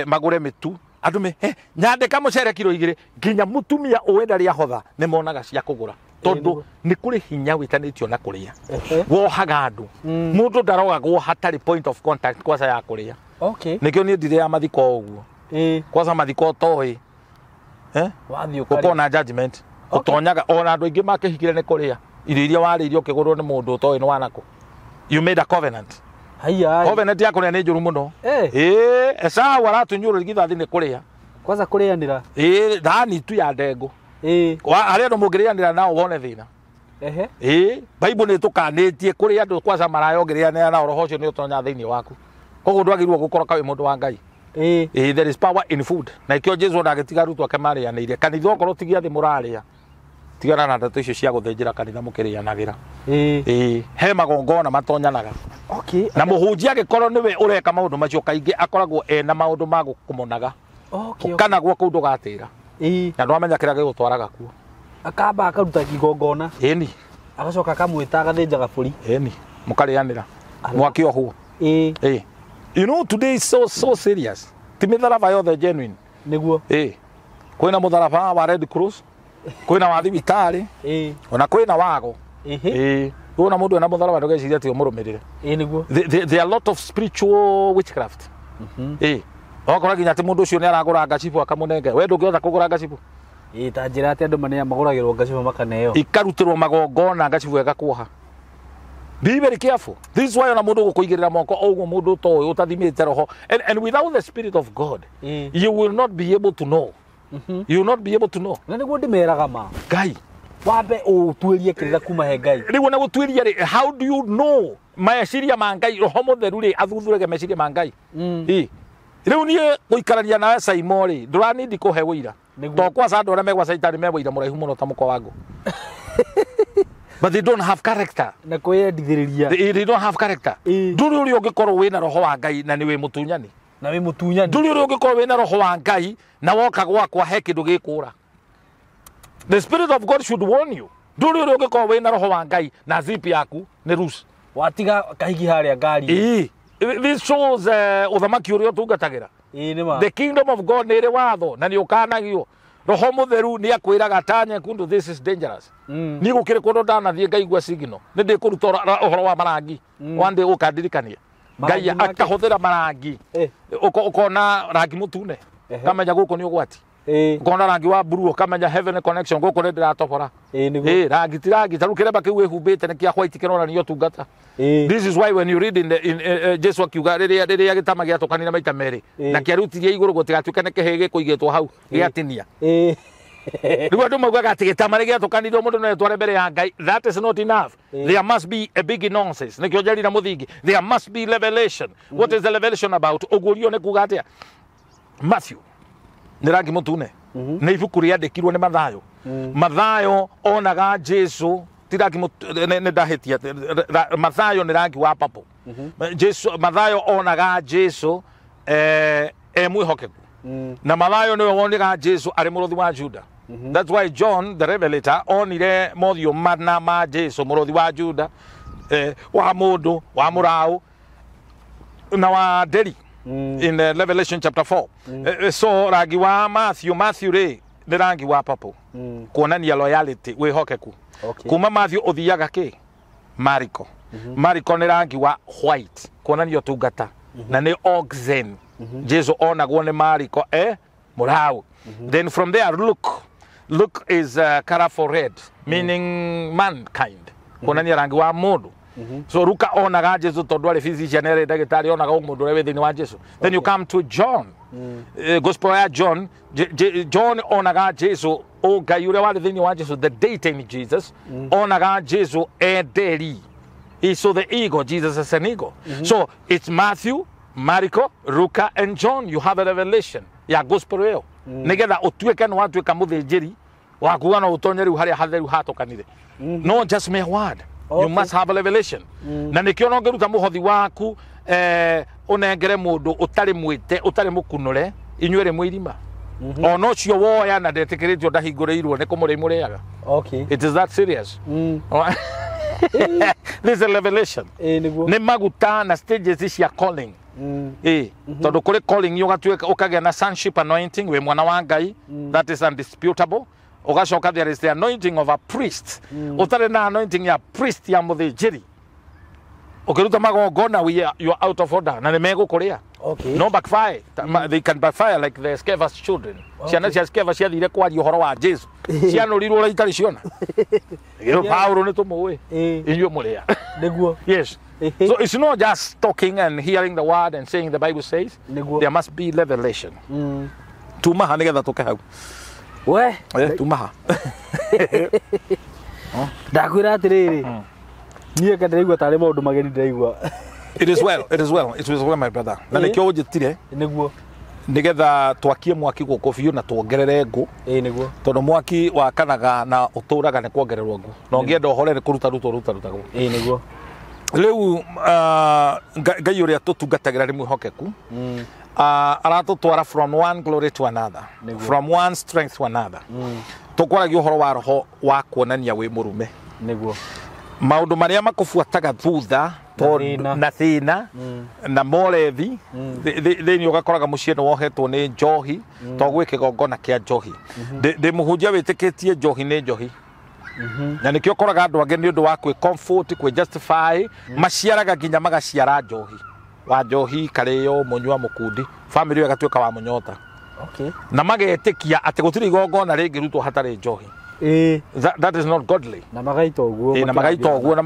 magũre mĩtu andũ nyandĩka mũcere kiro 2 nginya mũtumia ũwenda rĩa hotha nĩ monaga cia kũgũra tondu ni kuri hinya witanitio na kuria wohaga andu mundu ndarogagwo hatari point of contact kwasa ya kuria nikio ni ndire ya mathiko uguo kwasa mathiko toi wathio ukona judgment utonyaga ona andu ingi makihikire ni kuria irio iria wariirio kigurwo ni mundu toi ni wanako you made a covenant covenant ya kuria ni njuru muno Esau aratunyuru githathi ni kuria kwasa kurianira thani tu ya ndengu ari andu mungirianira nao wone thina Bible ni tukanitie kuri andu kwasa marayongirianira nao roho ucio ni utonya thiini waku koguo ndwagirwo gukoroka wi mundu wa Ngai there is power in food na ikio Jesu ndagitiga rutu akemarianiire kanitha okorwo tigia thi muraria tigana na ndeto icio cia guthenjira kanitha mukirianagira he magongona matonyanaga na muhunjia agikorwo niwe ureka maundu macio kaingi akoragwo ena maundu ma gukumunaga kana gwo kundu gatira na ndwamenya kĩrĩa gĩgũtwaraga kuo akamba akaruta kigongona ĩni agacoka akamwĩta agathenja gabũri ĩni mũkarĩanĩra mwakĩohwo you know today is so serious ti mĩtharaba yothe genuine nĩguo kwĩna mũtharaba wa Red Cross kwĩna wa thibitarĩ ona kwĩna wago wona mũndũ ena mũtharaba ndũgecirie atĩ ũmũrũmĩrĩre nĩguo there are a lot of spiritual witchcraft okora nginya ati mundu ucio ni aragura ngacibu akamunenge we ndungihota kugura ngacibu ta njira ati andu mane maguragirwo ngacibu makaneo ikarutirwo magongona ngacibu ega be very careful this is why ona mundu gukuigirira moko oguo mundu toyo utathimite roho and without the spirit of God you will not be able to know you will not be able to know na niguo ndimeraga ma Ngai wambe utuirie kirira kuma he Ngai riu na gutuiria ri how do you know meciria ma Ngai roho mutheru ri athuthurege meciria ma Ngai riu nie guikarania nawe SYMO ri nduranindi kuhe wira to kwasa andu aria megwa caitani megwira muraihu muno ta muko wangu but they don't have character na kwendithiriria they don't have character nduri uri ungikorwo wina roho wa Ngai na niwe mutunyani nduri uri ungikorwo wina roho wa Ngai na woka gwakwa he kindu gikura the spirit of God should warn you nduri uri ungikorwo wina roho wa Ngai na zip yaku ni rus watiga kahigi haria ngari this shows uthamaki uria tungatagira the kingdom of God nire watho na ni ukanagio roho mutheru ni akwiraga tanya kundu this is dangerous ni gukire kundu ndanathie ngaigua signal ni ndikuruta uhoro wa marangi wande ukandirikania Ngai akahuthira marangi ukona rangi mutune kamenya guku ni ugwati kona rangi wa blue kamenya heaven connection goko ne ndiratobora rangi tirangi taru kireba kiu ehumbite ne kia white kirona ni yotungata. This is why when you read in Jesus akiuga riria gitama gia tokanira maita meri na kiarutirie iguru gutigatuke ne kihege kuigetwo hau giatinia riu andu maugaga ati gitama gia tokanirwo mundu no etware mbere ya Ngai. That is not enough. There must be a big nonsense ne kionjeri na muthingi. There must be revelation. What is the revelation about? Ugurio ne kuga atia Matthew ni rangi mutune ni ibuku riandikirwo ni Mathayo. Mathayo onaga Jesu tirangi ne ndahitia Mathayo ni rangi wa papo. Jesu Mathayo onaga Jesu mwihokeku na Mathayo ni woniga Jesu ari murothi wa Juda. That's why John the Revelator onire mothio mana ma Jesu murothi wa Juda wa mundu wa murau na wa deri in Revelation chapter 4. So rangi wa Matthew re ni rangi wa papo kuonania loyalty wihokeku. Kuma Matthew othiaga ki Mariko. Mariko ni rangi wa white kuonania tungata na ni oxen. Jesu onagwo ni Mariko murau. Then from there Luke is color for red, meaning mankind kuonania rangi wa mundu. So Luka onaga Jesu tondu ari physician ere ndagitari onaga umundu ure thini wa Jesu. Then you come to John, gospel ya John. John onaga Jesu o Ngai ure wari thini wa Jesu, the deity in Jesus. Onaga Jesu deri. He saw the ego, Jesus as an ego. So it's Matthew, Mariko, Luka and John. You have a revelation ya gospel yo nigetha utuike no watuika muthinjiri wa kuga no utonyeri haria hatheru hatokanire. No just mere word. You must have a revelation. Na nikio no ngeruta muhothi waku unengere mundu utari mwite utari mukunure inyuere mwirima. Ono cio woya na ndetikiritio ndahingurirwo ni kumurimureaga. Okay. It is that serious. This is a revelation. Ni maguta na stages cia calling. Tondu kuri calling yugatuika ukagia na sonship anointing we mwana wa Ngai, that is undisputable. Ugacoka there is the anointing of a priest. Utare na anointing ya priest ya muthinjiri. Ukiruta magongona you are out of order na nimegukuria. Okay. No backfire. They can backfire like the Skeva's children. Ciana cia Skeva ciathire kwaria uhoro wa Jesu. Cianurirwo ra itari ciona. Paulo ni tumuwe. Inyu muria. Neguo. Yes. So it's not just talking and hearing the word and saying the Bible says. There must be revelation. Tumaha nigetha tuke hau. We tumaha. Ndakwira atiriri. Nie kandaigua tare maundu mageni ndaigua. It is well my brother. Na nikio ujitire niguo nigetha twakie mwaki guko biu na tuongerere ngu niguo tondu mwaki wakanaga na uturaga ni kuongererwo ngu no ngienda uhore ni kuruta rutagwo niguo riu Ngai uria tutungatagira ri mwihokeku aratutwara from one glory to another, from one strength to another. Tukwaragia uhoro wa roho wa kuonania wi murume niguo maundu maria makufuataga thutha na thina na morethi thini ugakoraga mucie no wohetwo ni njohi to gwike gongona kia njohi ndi muhunjia witikitie njohi ni njohi na nikio koraga andu ange ni undu wa kwi comfort kwi justify maciaraga nginya magaciara njohi wa njohi kareyo munywa mukundi family igatuika wa munyota na magetikia ati gutiri gongona ringirutwo hatari njohi. That is not godly. Na magaito oguo na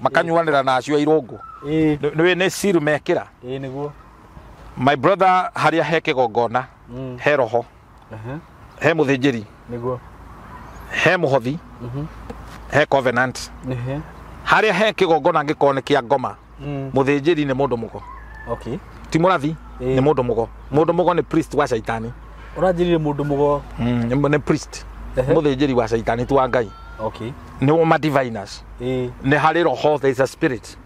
makanyuanira na acio irungu niwe ne siru mekira niguo my brother haria heke gongona he roho he muthinjiri niguo he muhothi he covenant haria heke gongona ngikone kia ngoma muthinjiri ni mundu mugo ti murathi ni mundu mugo ni priest wa shaitani urajirire mundu mugo ni priest muthinjiri wa shaitani tu wa Ngai ni uma diviners ni hari roho there is a spirit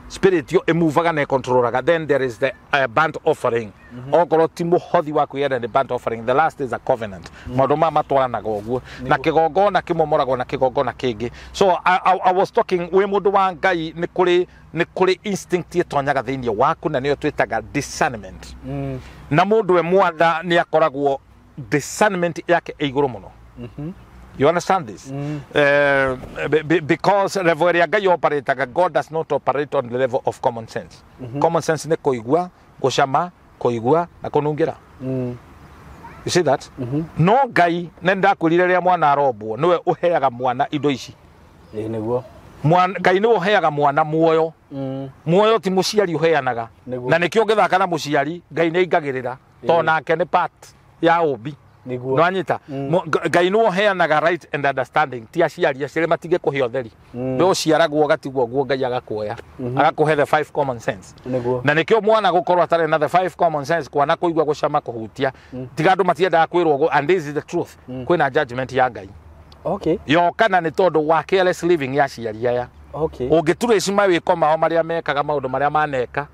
spirit yo emuvaga na controlaga then there is the burnt offering okoro ti muhothi wa kuyenda ni burnt offering the last is a covenant maundu ma matwaranaga oguo na kigongona kimomoragwo na kigongona kingi. So I was talking we mundu wa Ngai ni kuri instinct yetonyaga thiini waku na niyo twitaga discernment na mundu we mwatha ni akoragwo discernment yake iguru muno. You understand this? Because level ya Ngai operates, God does not operate on the level of common sense. Common sense ni kuigua, gucama, kuigua na kunungira. You see that? No Ngai nenda kwirire ria mwana arobwo niwe uheaga mwana indo ici. Niguo. Ngai niwe uheaga mwana muoyo. Muoyo ti muciari uheanaga. Na nikio ngithaka na muciari Ngai ni ingagirira. To nake ni part ya ubi. No anyita. Ngai niwe uheanaga right and understanding. Ti aciari acire matige kuhe otheri. Be uciaragwo gatigwo guo Ngai agakuoya. Agakuhe the 5 common sense. Na nikio mwana gukorwo atare na the 5 common sense kwana kuigwa gucama kuhutia. Tiga andu matiendaga kwirwo and this is the truth. Kwina judgment ya Ngai. Okay. Yo kana ni tondu wa careless living ya ciari aya. Okay. Ungitrace mawiko mao maria mekaga maundu maria maneka.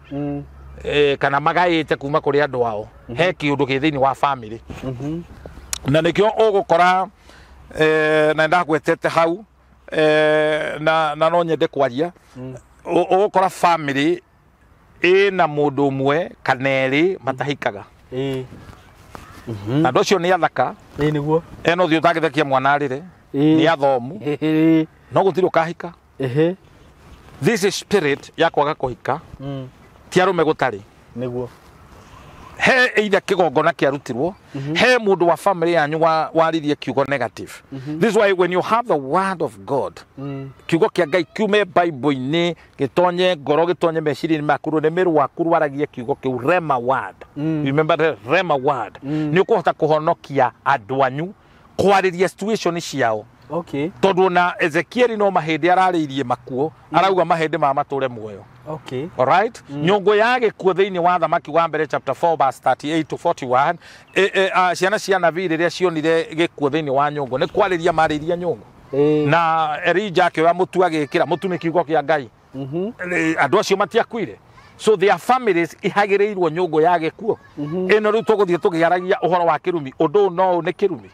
Kana magaite kuma kuri andu ao. He kiundu githini wa family. Na nikio ugukora na ndagwetete hau na no nyende kwaria ugukora family ina mundu umwe kana eri matahikaga. Na docio ni athaka. Niguo. Eno thio tagithekia mwana arire. Ni athomu. No gutiri ukahika. This is spirit ya kwaga kuhika. Ti arume gutari. Niguo. He either kigongona kiarutirwo, he mundu wa family yanyu waririe kiugo negative. This is why when you have the word of God, kiugo kia Ngai kiume Bible-ini gitonye ngoro gitonye meciria-ini maku ne meru waku waragie kiugo kiu rema word. Remember the rema word. Ni ukuhota kuhonokia andu anyu kwariria situation ciao. Okay. Tondu na Ezekiel no mahindi arariirie makuo, arauga mahindi ma mature muoyo. Okay. All right? Nyongo yake kuo thiini wa Thamaki wa mbere chapter 4 verse 38 to 41. Ciana cia nabii riria cionire gikuo thiini wa nyongo ni kwariria mariria nyongo. Na Elijah akioya mutu agikira mutu ni kiugo kia Ngai. Andu acio matiakuire. So their families ihagirirwo nyongo yake kuo. Eno riu tuguthie tugiaragia uhoro wa kirumi undu no ni kirumi.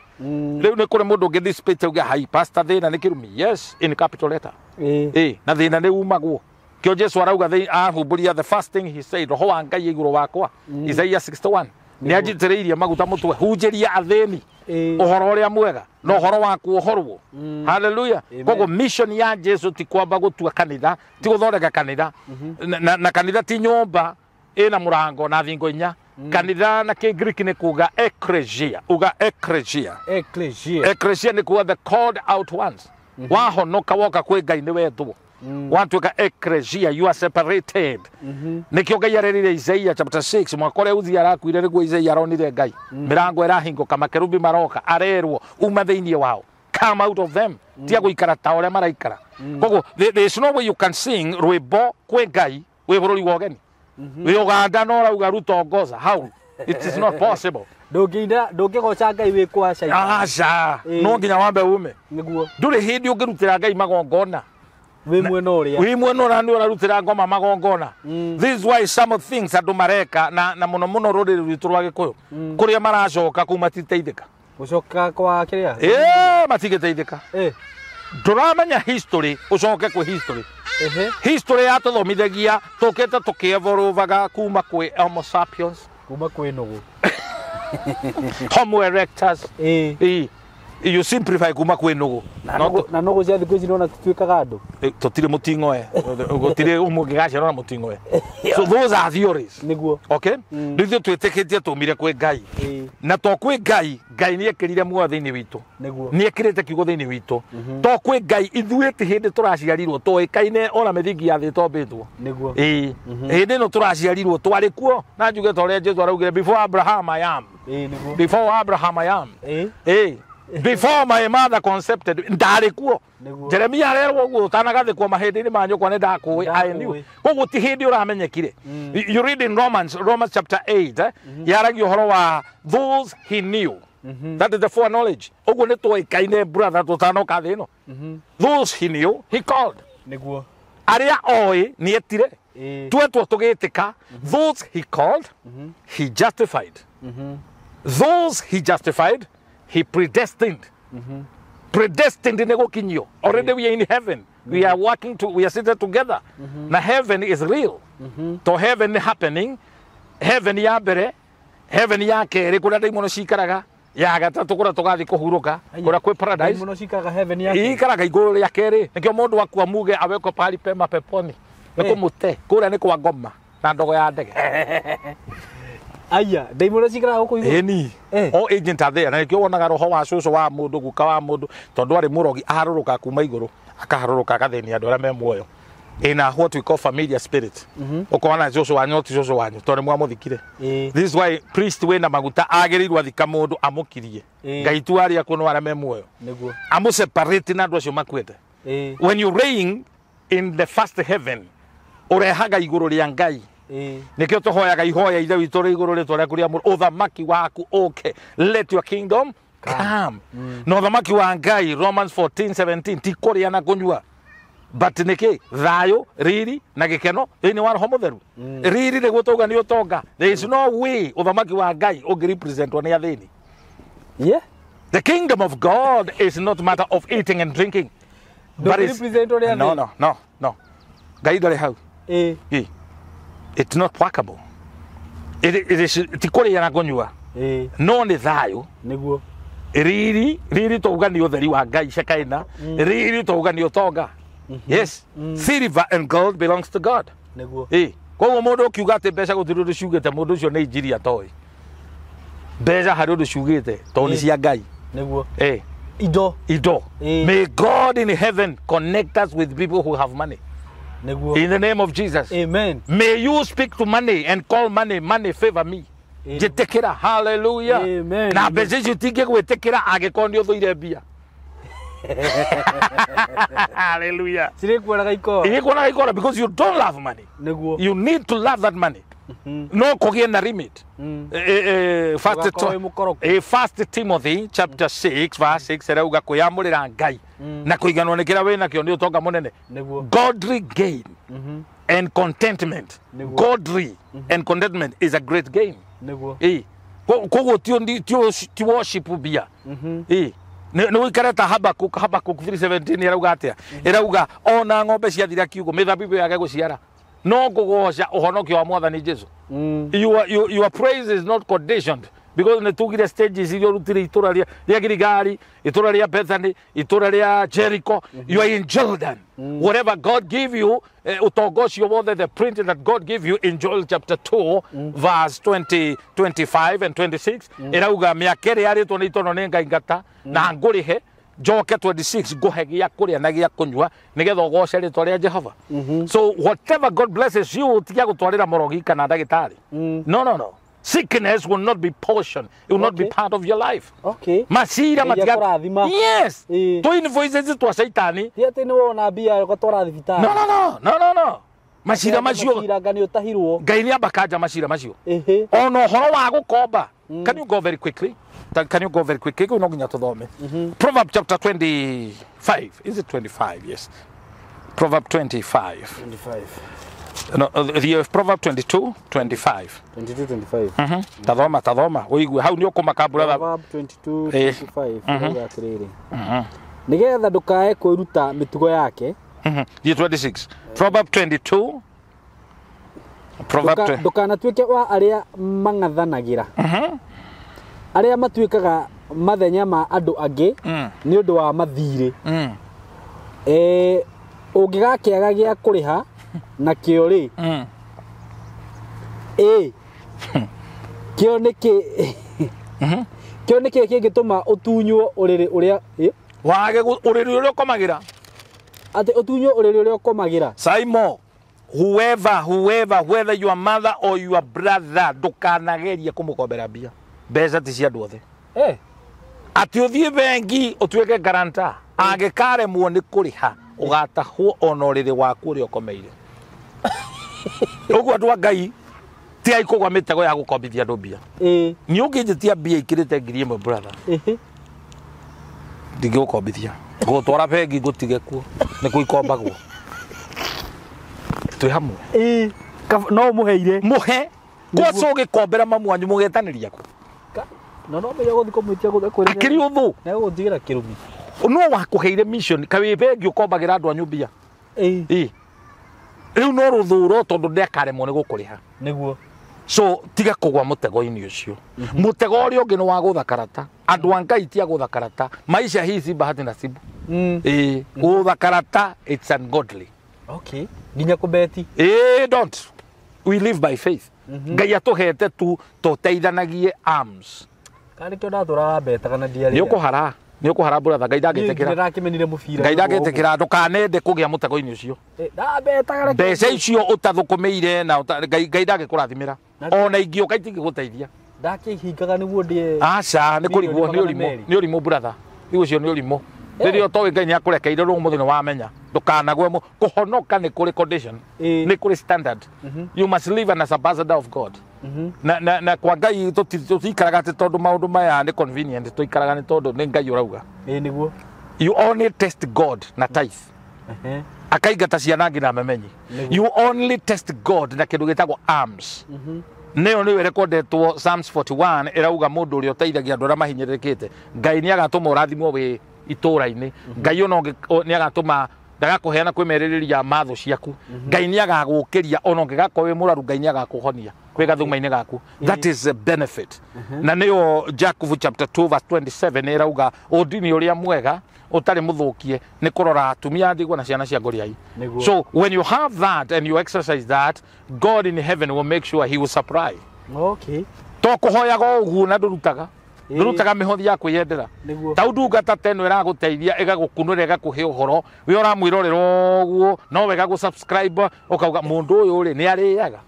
Riu ni kuri mundu ngithi speech uga hai pastor Thina ni kirumi. Yes, in capital letter. Na Thina ni umagwo. Kio Jesu arauga ahumburia the first thing he said roho wa Ngai iguru wakwa. Isaiah 61. Ni ajitiriirie maguta mutwe hunjiria atheni. Uhoro uria mwega no uhoro waku uhorwo. Hallelujah. Kogo mission ya Jesu ti kwamba gutua kanitha, ti guthondeka kanitha. Na kanitha ti nyumba ina murango na thingo inya. Kanitha na Kigiriki ni kuga ecclesia. Uga ecclesia. Ecclesia ni kuga the called out ones. Wahonoka woka kwi Ngai ni wetwo. Wantuka ecclesia, you are separated. Nikio Ngai arerire Isaiah chapter 6 mwakore uthi arakuire riguo Isaiah aronire Ngai. Mirango irahinguka makerubi maroka arerwo uma thiini wao. Come out of them. Tia guikara ta uria maraikara. Kogo there is no way you can sing rwimbo kwi Ngai wi bururi wa geni. Wi Uganda no rauga rutongoza. How? It is not possible. Ndungigoca Ngai wi kwa cai. Aca. No nginya wambe ume. Niguo. Nduri hindi ungirutira Ngai magongona. We mweno ranu rarutira ngoma magongona. This is why some things andu mareka na muno ruriri rwitu rwa Gikuyu kuria maracoka kuma titeithika gucoka kwa kiria matigiteithika turamenya history ucoke kwa history history yatuthomithagia tukete tukievoluvaga kuma kwi Homo sapiens kuma kwi nugu Homo erectus you simplify kuma kwi nugu na nugu cia thiku ici nona tutuikaga andu tutire mutingoe gutire umugigacira na mutingoe so those are theories niguo okay nithio twitikitie tumire kwi Ngai na to kwi Ngai ni ekirire muo thiini witu niguo ni ekirite kiugo thiini witu to kwi Ngai ithuite hindi turaciarirwo toikaine ona mithingi ya thi tombitwo niguo hindi no turaciarirwo twari kuo na njuge to ria Jesu araugire before Abraham I am niguo before Abraham I am before my mother concepted ndari kuo Jeremia arerwo guo tanagathi kwa mahindi-ini ma nyukwa ni ndakui I knew koguo ti hindi uramenyekire you read in Romans chapter 8 yaragi uhoro wa those he knew that is the foreknowledge oguo ni twaikaine brother tutanoka thi ino those he knew he called niguo aria oi ni etire twetwo tugitika those he called he justified those he justified he predestined. Predestined in the already we are in heaven. We are we are seated together. Now heaven is real. To heaven happening, heaven ya bere, heaven ya kere kura dai mono shikaraga. Ya gatatu kura togathi kuhuruka. Kura kwe paradise. Mono shikaraga heaven ya. Ikaraga iguru ya kere. Nikio mundu waku amuge aweko pali pema peponi. Niko mute. Kura ni kwa ngoma na ndogo ya ndege. aya ndaimura cikara guku iguru eni o agent athea na nikio wonaga roho wa cucu wa mundu guka wa mundu tondu ari murogi aharuruka kuma iguru akaharuruka agathenia andu aria me muoyo in a what we call familiar spirit ukona cucu wanyu oti cucu wanyu tondu mwamuthikire. This is why priest wena maguta agirirwo athika mundu amukirie ngai tu aria kuno aria me muoyo niguo amu separate na andu acio makwete. When you reign in the first heaven urehaga iguru ria ngai nikio tuhoyaga ihoya ithe witu ri iguru ritwa riaku ria muru uthamaki waku okay let your kingdom come no uthamaki wa ngai Romans 14:17 ti kuria na kunyua but niki thayo riri na gikeno ini wa roho mutheru riri ni gutuga ni utonga. There is no way uthamaki wa ngai ungirepresentwo ni athini. The kingdom of God is not a matter of eating and drinking. But no. Ngai ndari hau. It's not workable. It is tikuria na kunyua. No ni thayo niguo riri touga ni utheri wa ngai shakaina riri touga ni utonga. Yes, silver and gold belongs to God niguo koguo mundu ukiuga ati mbeca gutiru rucugite mundu ucio ni injiria toy mbeca hari undu cugite to ni cia ngai niguo ido may God in heaven connect us with people who have money. In the name of Jesus. Amen. May you speak to money and call money favor me. Jitekira. Hallelujah. Amen. Na bezizi utige gwetekira agekondio thuire bia. Hallelujah. Irikuonaga ikora because you don't love money. You need to love that money. No kogie na limit. First Timothy chapter 6 verse 6 erauga kuyamurira ngai na kuiganwa nikira wena kio ni utonga munene. Godly gain and contentment. Godly and contentment is a great gain. Kogo ti worship bia. No ikareta Habakuk 3:17 erauga atia erauga ona ng'ombe ciathira kiugo mithabibu yake guciara no gugoca uhonoki wa mwathani Jesu. Your praise is not conditioned because ne tugire stages irio rutire itura ria Girigari itura ria Bethany itura ria Jericho. You are in Jordan. Whatever God give you utogocio wothe the print that God give you in Joel chapter 2 verse 20 25 and 26 erauga miakere aritwo ni itono ne ngai ngata na ngurihe Joke 26 guhe gia kuria na gia kunyua nigetha ugoce ritwa ria Jehova. So whatever God blesses you tiga gutwarira morogi kana ndagitari. No. Sickness will not be portion. It will not be part of your life. Meciria matiga. Yes. To invoices to Satani. Yete ni wona bia gutwara thibitari. No. Meciria macio. Ngai ni abakaja meciria macio. Ono horo wa gukomba. Can you go very quickly? No nginya tuthome. Proverbs chapter 25. Is it 25? Yes. Proverbs 25. No, the Proverbs 22, 25. 22, 25. Tathoma. Uigwe hau ni ukumaka brother. Proverbs 22, 25. Nigetha ndukae kwiruta mitugo yake. 26. Proverbs 22. Proverbs ndukanatuike wa aria mangathanagira. Aria matuikaga mathenya ma andu angi ni undu wa mathire. Ungigakiaga gia kuriha na kio ri kio niki kingituma utunywo uriri uria wage uriri uria ukomagira ati utunywo uriri uria ukomagira. SYMO, whether your mother or your brother ndukanageria kumukombera bia mbeca ti cia andu othe ati uthie bengi utuike garanta angikaremwo ni kuriha ugatahwo ona uriri waku uri ukomeire. Uguo andu ngai ti aikugwa mitego ya gukombithia andu bia ni ungijitia bia ikirite ngiri imwe brother ndingi gukombithia gutwara bengi gutige kuo ni kuikombagwo twi hamwe no muheire gwaco gikombera mamwanyu mugetaniria ku no me yago thiko mwitia guthekore akiri uthu na guthigira kirumi no wakuheire mission kawe bengi ukombagira andu anyu bia riu no ruthuro tondu ndekaremwo ni gukuriha niguo. So tiga kugwa mutego-ini ucio mutego uria ungi ni wa guthakarata andu a ngai ti aguthakarata maisha hizi bahati nasibu guthakarata it's ungodly. Nginya kubeti don't we live by faith ngai atuhete tu tuteithanagie arms kari kyo ndatura beta kana dia ni ukuhara brother ngai ndagetekira ndirakimenire mubira ngai ndagetekira ndukanende kugia mutego-ini ucio ndabeta mbeca icio utathukumiire na ngai ndagikurathimira ona ingiuka itingiguteithia ndakihingaga niguo ndie aca ni kurigwo ni urimu brother igu cio ni urimu ririo towe ngai ni akurekeire ru muthini wamenya ndukanagwe kuhonoka ni kuri condition ni kuri standard you must live as ambassador of God na kwa ngai tutikaraga ati tondu maundu maya ni convenient tuikaraga ni tondu ni ngai urauga niguo you only test God na tithe akaigata ciana ngina memenyi you only test God na kindu gitagwo arms neo niwe recordetwo Psalms 41 irauga mundu uria uteithagia andu aria mahinyirikite ngai ni agatuma urathimwo wi itura-ini ngai ono ni agatuma ndagakuheana kwimeririria matho ciaku ngai ni agagukiria ono ngigakwo wi muraru ngai ni agakuhonia kwi gathuma-ini gaku that is a benefit na neo Jacob chapter 2 verse 27 irauga udini uria mwega utari muthukie ni kurora atumia ndigwa na ciana cia ngoriai so when you have that and you exercise that God in heaven will make sure he will supply to kuhoyaga uguo na ndurutaga mihothi ya kwiyendera tau ndungata teno iraguteithia igagukunura igakuhe uhoro wi uramwirorera uguo no wega gu subscribe ukauga mundu uyu ri ni ariaga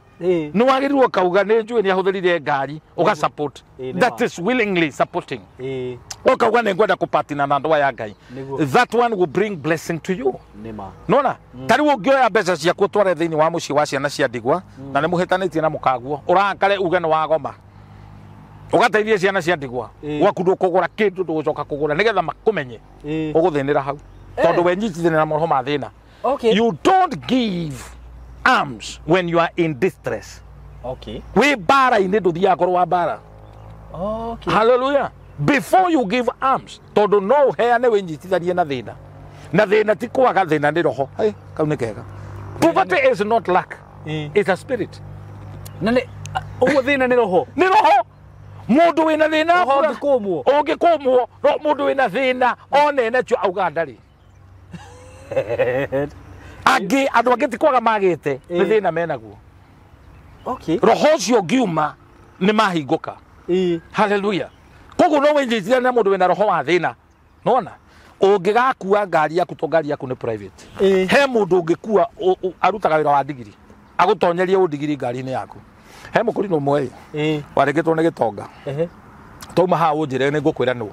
no wagirirwo kauga ni njui ni ahuthirire ngari uga support that is willingly supporting ukauga ni ngwenda kupatina na ndoa ya ngai that one will bring blessing to you nona tari ungioya mbeca ciaku tware thiini wa muci wa ciana cia ndigwa na ni muhitanitie na mukaguo urakare uge ni wagoma ugateithia ciana cia ndigwa wakundu kugura kindu ndugucoka kugura nigetha makumenye uguthinira hau tondu we nyitithanira morho ma thina you don't give arms when you are in distress we bara-ini nduthiaga korwo wa bara hallelujah before you give arms tondu no uheane winyitithanie na thina ti kwaga thina ni roho kau ni kega poverty is not lack it's a spirit na ni uguo thina ni roho mundu wina thina ungikumwo mundu wina thina onene tu auga ndari andu angi ti kwaga magite ni thina menaguo roho cio ngiuma ni mahinguka hallelujah koguo no winjithia na mundu wina roho wa thina nona ungigakua ngari yaku to ngari yaku ni private he mundu ungikua arutaga wira wa ndigiri agutonyerie undigiri ngari-ini yaku he mukurino mwe warigitwo ni gitonga toma ha unjire ni ngukwira nu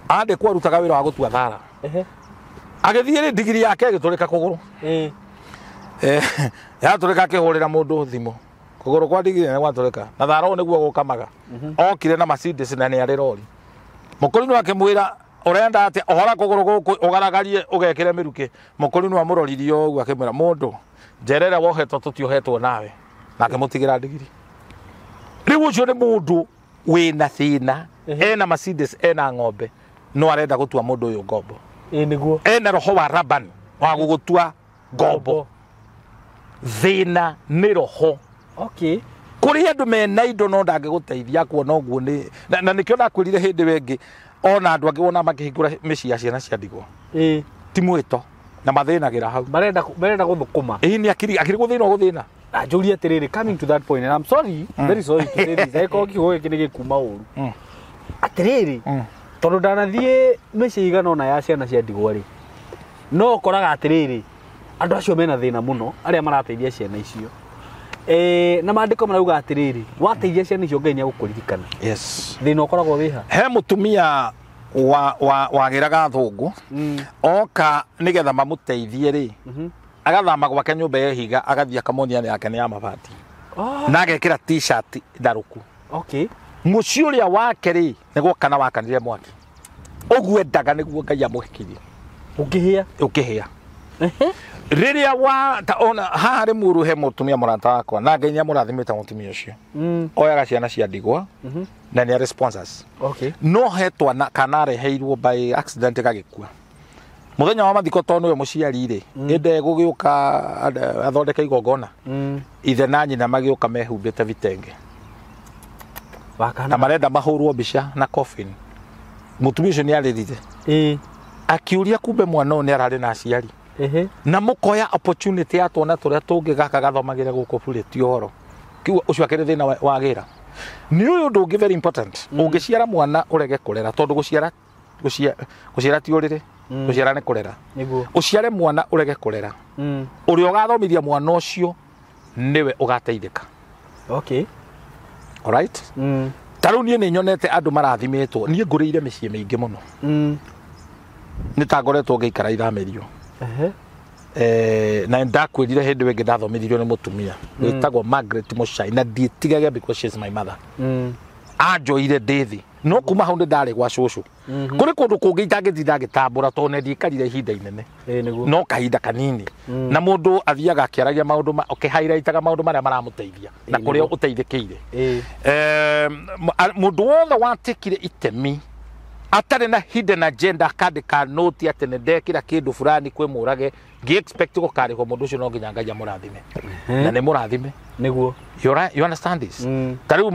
ande kwa rutaga wira wa gutua thara agithie ri ndigiri yake giturika kuguru ya turika kihurira mundu thimo kuguru kwa ndigiri ni gwaturika na thara niguo gukamaga okire na Mercedes na ni ari rori mukurino akimwira urenda ati ohora kuguru guku ugaragarie ugekire miruki mukurino amuroririo uguo akimwira mundu njerera wohetwo tutiohetwo nawe nake mutigira ndigiri riu ucio ni mundu wina thina ena Mercedes ena ng'ombe no arenda gutua mundu uyu ngombo niguo ena roho wa Raban wa gugutua ngombo thina ni roho kuri andu mena indo no ndangiguteithia kuona uguo ni na nikio ndakwirire hindi wengi ona andu angi wona makihingura micii ciana cia ndigwa ti mwito na mathinagira hau barenda guthukuma ni akiri guthina guthina Julia atiriri coming to that point and I'm sorry very sorry to say this eko kihoe kinige kuma uru atiriri tondu ndanathie micii igana ona ya ciana cia ndigwa ri no koraga atiriri andu acio mena thina muno aria marateithia ciana icio na maandiko marauga atiriri wateithia ciana icio Ngai ni agukuririkana thina ukoragwo wiha he mutumia wagiraga thungu oka nigetha mamuteithie ri agathama gwake nyumba ya higa agathia kamonia yake ni ya mabati na agekira t-shirt ndaruku muci uria wake ri niguo kana wakanire mwaki uguo endaga niguo Ngai amuhikirie ukihia riria wa ona hari muru he mutumia murata wakwa na Ngai ni amurathimite mutumia ucio oyaga ciana cia ndigwa na ni responses no hetwa kana reheirwo by accident gagikua muthenya wa mathiko tonu we muciari ri inde gugiuka athondeke igongona ithe na nyina magiuka mehumbite vitenge na marenda mahurwo mbica na coffin mutumia ucio ni aririre akiuria kumbe mwana ni arari na aciari na mukoya opportunity ya tuona turia tungi gaka gathomagire guku bure ti horo kiu ucio akere thina wagira ni uyu ndungi very important ungiciara mwana urege kurera tondu guciara ti urire guciara ni kurera niguo uciare mwana urege kurera uri ugathomithia mwana ucio niwe ugateithika okay all right taru nie ni nyonete andu marathimitwo nie ngurire micii mingi muno ni ta ngoretwo ngeikara ithamerio na ndakwirire hindi wengi ndathomithirio ni mutumia witagwo Margaret Muchai na ndietigage because she is my mother anjoire ndithi no kuma hau ndari gwa cucu kuri kundu kungi itangithitha ngitambura tondu ndiikarire ihinda inene no kahinda kanini na mundu athiaga akiaragia maundu highlightaga maundu maria maramuteithia na kuria uteithikire mundu wothe watikire itemi atari na hidden agenda akandika note ati ndekira kindu fulani kwi murage ngi expect gukarihwo mundu ucio no nginya Ngai amurathime na ni murathime niguo you understand this tariu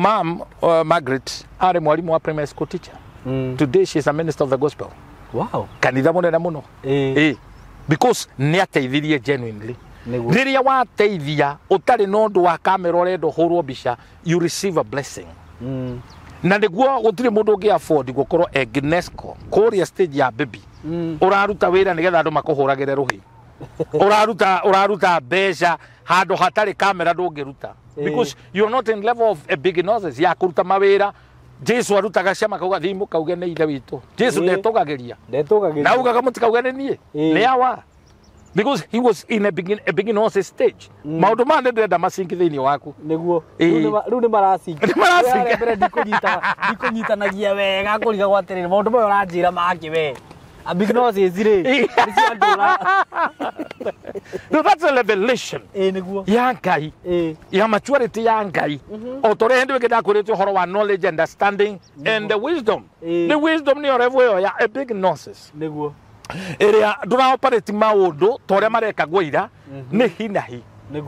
Margaret ari mwalimu wa primary school teacher today she is a minister of the gospel wow kanitha munene muno because ni ateithirie genuinely riria wateithia utari nondu wa kamera urendo hurwo bica you receive a blessing na niguo gutire mundu ungi afford gukorwo egnesco kuria stage ya baby uraruta wira nigetha andu makuhuragire ruhi uraruta besha handu hatari kamera ndungiruta because you are not in level of a big noses ya kuruta mawira Jesu arutaga ciama kauga thimu kauge ni ithe witu Jesu ndetogagiria na ugaga mutikauga ni nie ni awa because he was in a begin noses stage maundu mane ndenda masingi thiini waku niguo riu ni marasingi mbere ndikunyitanagia wega kuriga gwatirira maundu mayo uranjira maki we a big noses ri no that's a revelation niguo ya Ngai ya maturity ya Ngai o tore hendu ngenda kurite horo wa knowledge understanding and the wisdom ni orevo ya a big noses niguo area ndura operate maundu tore mareka gweira ni hinahi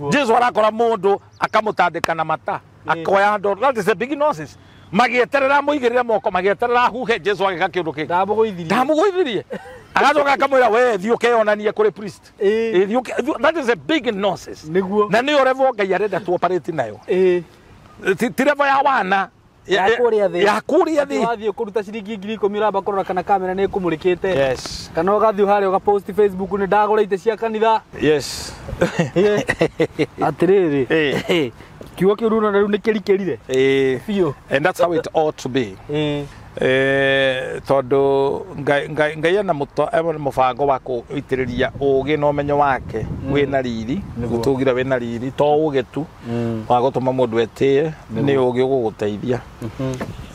Jesu arakora mundu akamutandika na mata akoya ndo that is a big noses magieterera muigirire moko magieterera huhe Jesu agika kindu ki ndamugoithirie agacoka akamwira we thiuke onanie kuri priest that is a big nonsense na ni orevo Ngai arenda tu operate nayo tirevo ya wana ya kuria thi wathie kuruta ciringi 10,000 uramba kurora kana kamera ni kumurikite yes kana ugathio hari uga post Facebook ni ndagurite cia kanitha yes atiriri kiugo kiu runa riu ni kirikerire fio and that's how it ought to be tondu Ngai na mubango wa kuitiriria ugi na umenyo wake wina riri gutugira wina riri to ugi tu wa gutuma mundu etie ni ugi uguguteithia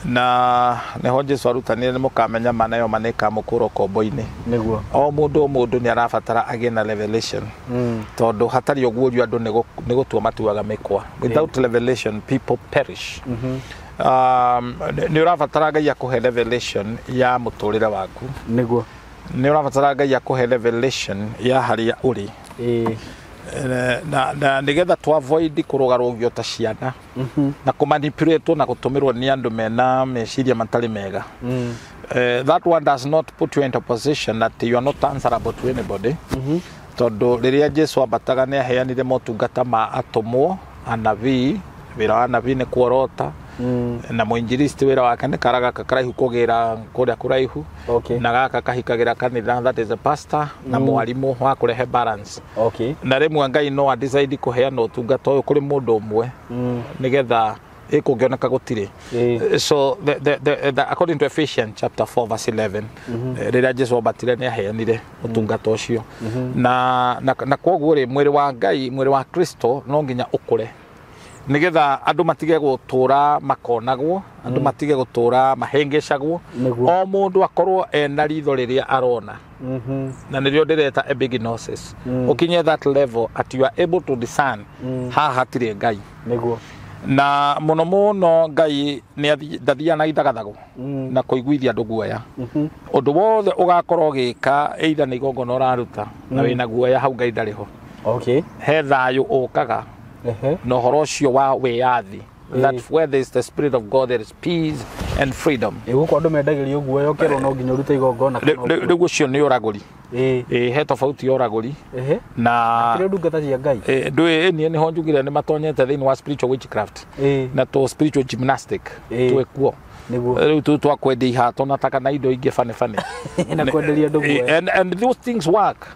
na neho Jesu arutanire ni mukamenya manayo manika mukuro kombo-ini niguo o mundu ni arabatara agie na revelation tondu hatari ogurio andu ni gutua matuaga mikwa without revelation people perish ni urabatara Ngai akuhe revelation ya muturire waku niguo ni urabatara Ngai akuhe revelation ya haria uri na nigetha to avoid kurugarugio ta ciana na kumanipulate na gutumirwo ni andu mena meciria matari mega that one does not put you into a position that you are not answerable to anybody tondu riria Jesu abataga ni aheanire motungata ma atumwo anabii wira wa anabii ni kuorota na muinjilisti wira wake ni karaga kakaraihu kugira kuria kuraihu na gaka kahikagira kanitha that is a pastor na mwalimu wa kurehe balance na rimwe Ngai no decide kuheana utungata uyu kuri mundu umwe nigetha ikungioneka gutire so the according to Ephesians chapter 4 verse 11 riria Jesu abatire ni aheanire utungata ucio na koguo ri mwiri wa Ngai mwiri wa Kristo no nginya ukure nigetha andu matige gutura makonagwo andu matige gutura mahengecagwo o mundu akorwo ena ritho riria arona na nirio ndireta a big nonsense ukinye that level at you are able to discern ha hatire Ngai niguo na muno Ngai ni ndathia na ithagathago na kuiguithia andu guoya undu wothe ugakorwo gika either ni igongono uraruta na wina guoya hau Ngai ndariho he thayu ukaga no horocio wa weathi that where there is the spirit of God there is peace and freedom iguo kwa andu mendagirio guoya okero no nginya urute igongona rigu cio ni uraguri he tofauti ya uraguri na kire ndungata cia ngai ndui ni ho njugire ni matonyete thiini wa spiritual witchcraft na to spiritual gymnastic twekuo riu tu twakwendia ihato na taka na indo ingi fane na kwenderia ndugu and those things work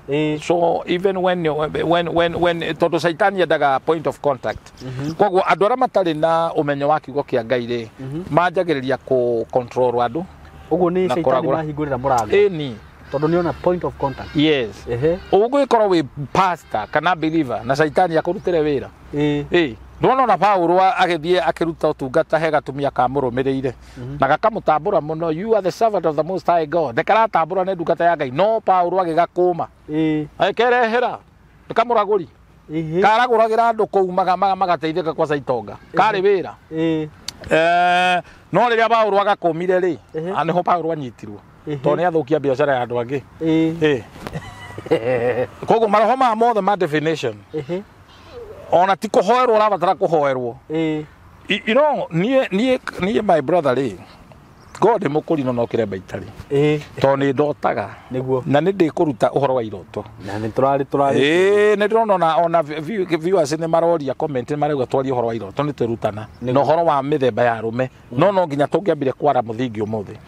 so even when todo saitani yendaga point of contact koguo andu aria matari na umenyo wa kiugo kia ngai ri manjagiriria ku control andu uguo ni saitani mahingurira murango ni tondu ni ona point of contact yes uguo ikorwo wi pastor kana believer na saitani akurutire wira ndona na Paulo agithie akiruta utungata he gatumia ka murumirire na gakamutambura muno you are the servant of the most high God ndekaratambura ne ndungata ya ngai no Paulo agigakuma akerehera ndikamuraguri karaguragira andu kuumaga magateithika kwa saitonga kari wira no riria Paulo agakumire ri aniho Paulo anyitirwo to ni athukia biashara ya andu angi koguo maroho ma mothe ma definition ona ti kuhoerwo urabatara kuhoerwo you know nie my brother ri God mukuri no nokire baitari to ni ndotaga na ni ndikuruta uhoro wa iroto na ni turari ni ndona ona viewers ni maroria comment marauga twari uhoro wa iroto ni turutana no uhoro wa mithemba ya rume no nginya tungiambire kwara muthingi umuthi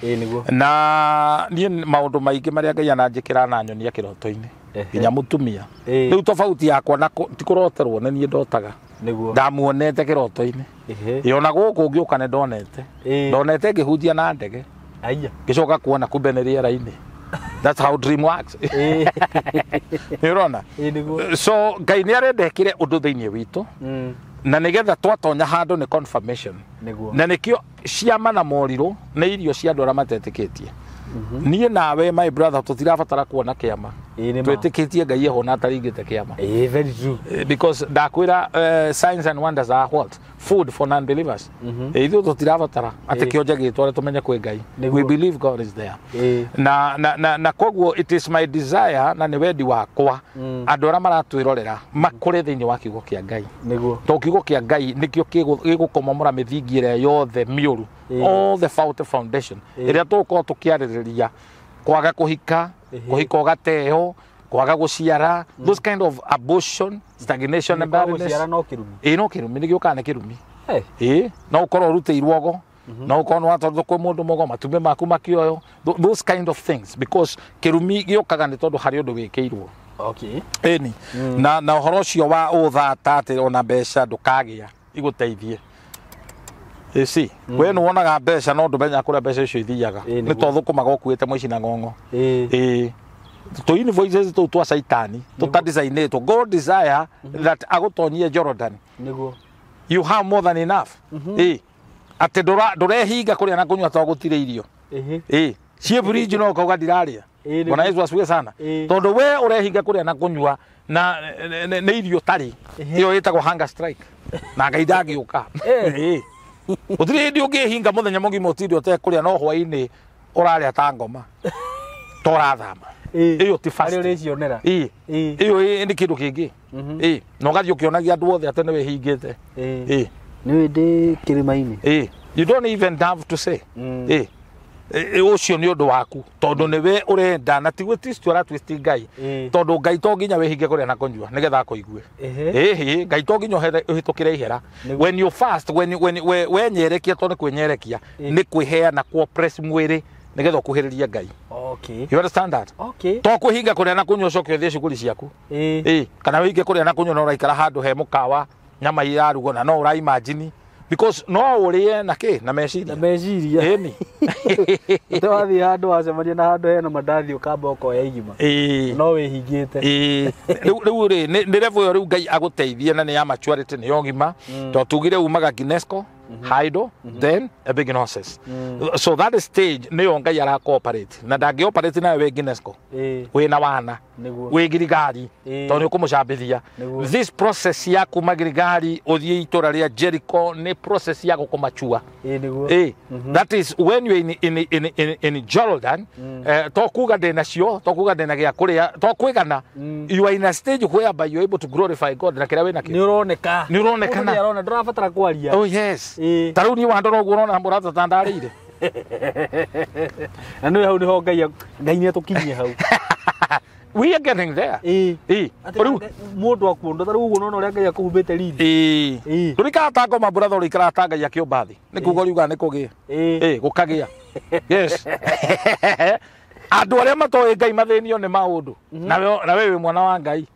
na nie maundu maingi maria ngai ananjikira na nyonia kiroto-ini nginya mutumia riu tofauti yakwa na tikuroterwo na nie ndotaga ndamuonete kiroto-ini yona guku ngiuka ne ndonete ngihunjia na ndege ngicoka kuona kumbe ni riera-ini that's how dream works nirona so ngai ni arendekire undu thiini witu na nigetha twatonya handu ni confirmation na nikio ciama na moriru ni irio cia andu aria matetikitie nie nawe my brother tutirabatara kuona kiama twetikitie ngai ehona ataringite kiama very true because ndakwira signs and wonders are what food for non-believers ithu tutirabatara ati kionje gitware tumenye kwi ngai we believe God is there na koguo it is my desire na ni wendi wakwa andu aria maratwirorera makure thiini wa kiugo kia ngai to kiugo kia ngai nikio gigukomomora mithingi ire yothe miuru all the faulty foundation iria tuko tukiaririria kwaga kuhika ugateo kwaga guciara those kind of abortion stagnation and barrenness no kirumi ni giukane kirumi no ukorwo rute irwogo no ukorwo watondu kwi mundu mogo matume maku makioyo those kind of things because kirumi giukaga ni tondu hari undu wikirwo na uhoro ucio wa uthata ati ona mbeca ndukagia iguteithie we no wonaga mbeca no ndumenya kuria mbeca icio ithiaga ni to thukumaga ukuite muici na ngongo to invoices to twa saitani to ta design to God desire that agutonyie Jordan you have more than enough ate ndurehinga kuria na kunywa to gutire irio cie bridge no kauga ndiraria Bwana Yesu asifiwe sana tondu we urehinga kuria na kunywa na irio tari iyo itagwo hunger strike na ngai ndagiuka utire ndio ngihinga muthenya mugima utirio te kuria no hwaini uraria ta ngoma torathama iyo ti fast ari cionera iyo ni kindu kingi no gathi ukionagia andu othe atene we hingite ni wende kirima-ini you don't even have to say ucio ni undu waku tondu ni we urenda na ti twist ora twist ngai tondu ngai to nginya we hinge kuria na kunyua nigetha akuigue ngai to nginya uhitukire ihera when you fast when we nyerekia tondu kwenyerekia ni kwihea na ku press mwiri nigetha kuhiriria ngai you understand that to kuhinga kuria na kunyua coke thie cukuri ciaku kana winge kuria na kunyua no raikara handu he mukawa nyama irarugo na no ura imagine because no urie na ki na meciria ni twathi handu wacemania na handu hena mandathi ukamba ukoya igima no wihingite riu ri ni level yo riu ngai aguteithie na ni ya maturity ni yogima to tugire umaga Ginesco haido then a big nonsense so that stage ni yo ngai ara cooperate na ndangi operate na we Ginesco we na wana we girigari to ni ukumucambithia this process ya kuma girigari uthie itura ria Jericho ni process ya gukumachua that is when you in Jordan to kuga ndena cio to kuga ndena gia kuria to kwigana you are in a stage whereby you are able to glorify God na kira we na kira ni uroneka na arona ndurabatara kwaria oh yes taru ni wando no gurona murata tandarire na no hau ni ho ngai ni atukinyie hau we are getting there. Mundu akundo taru uguo no ria ngai akuhumbite riri. Turikata ngoma brother urikata ngai akiumba thi. Nikuga uriuga nikugia. Gukagia. Yes. Andu aria matoe ngai mathinio ni maundu. Na wewe mwana wa ngai.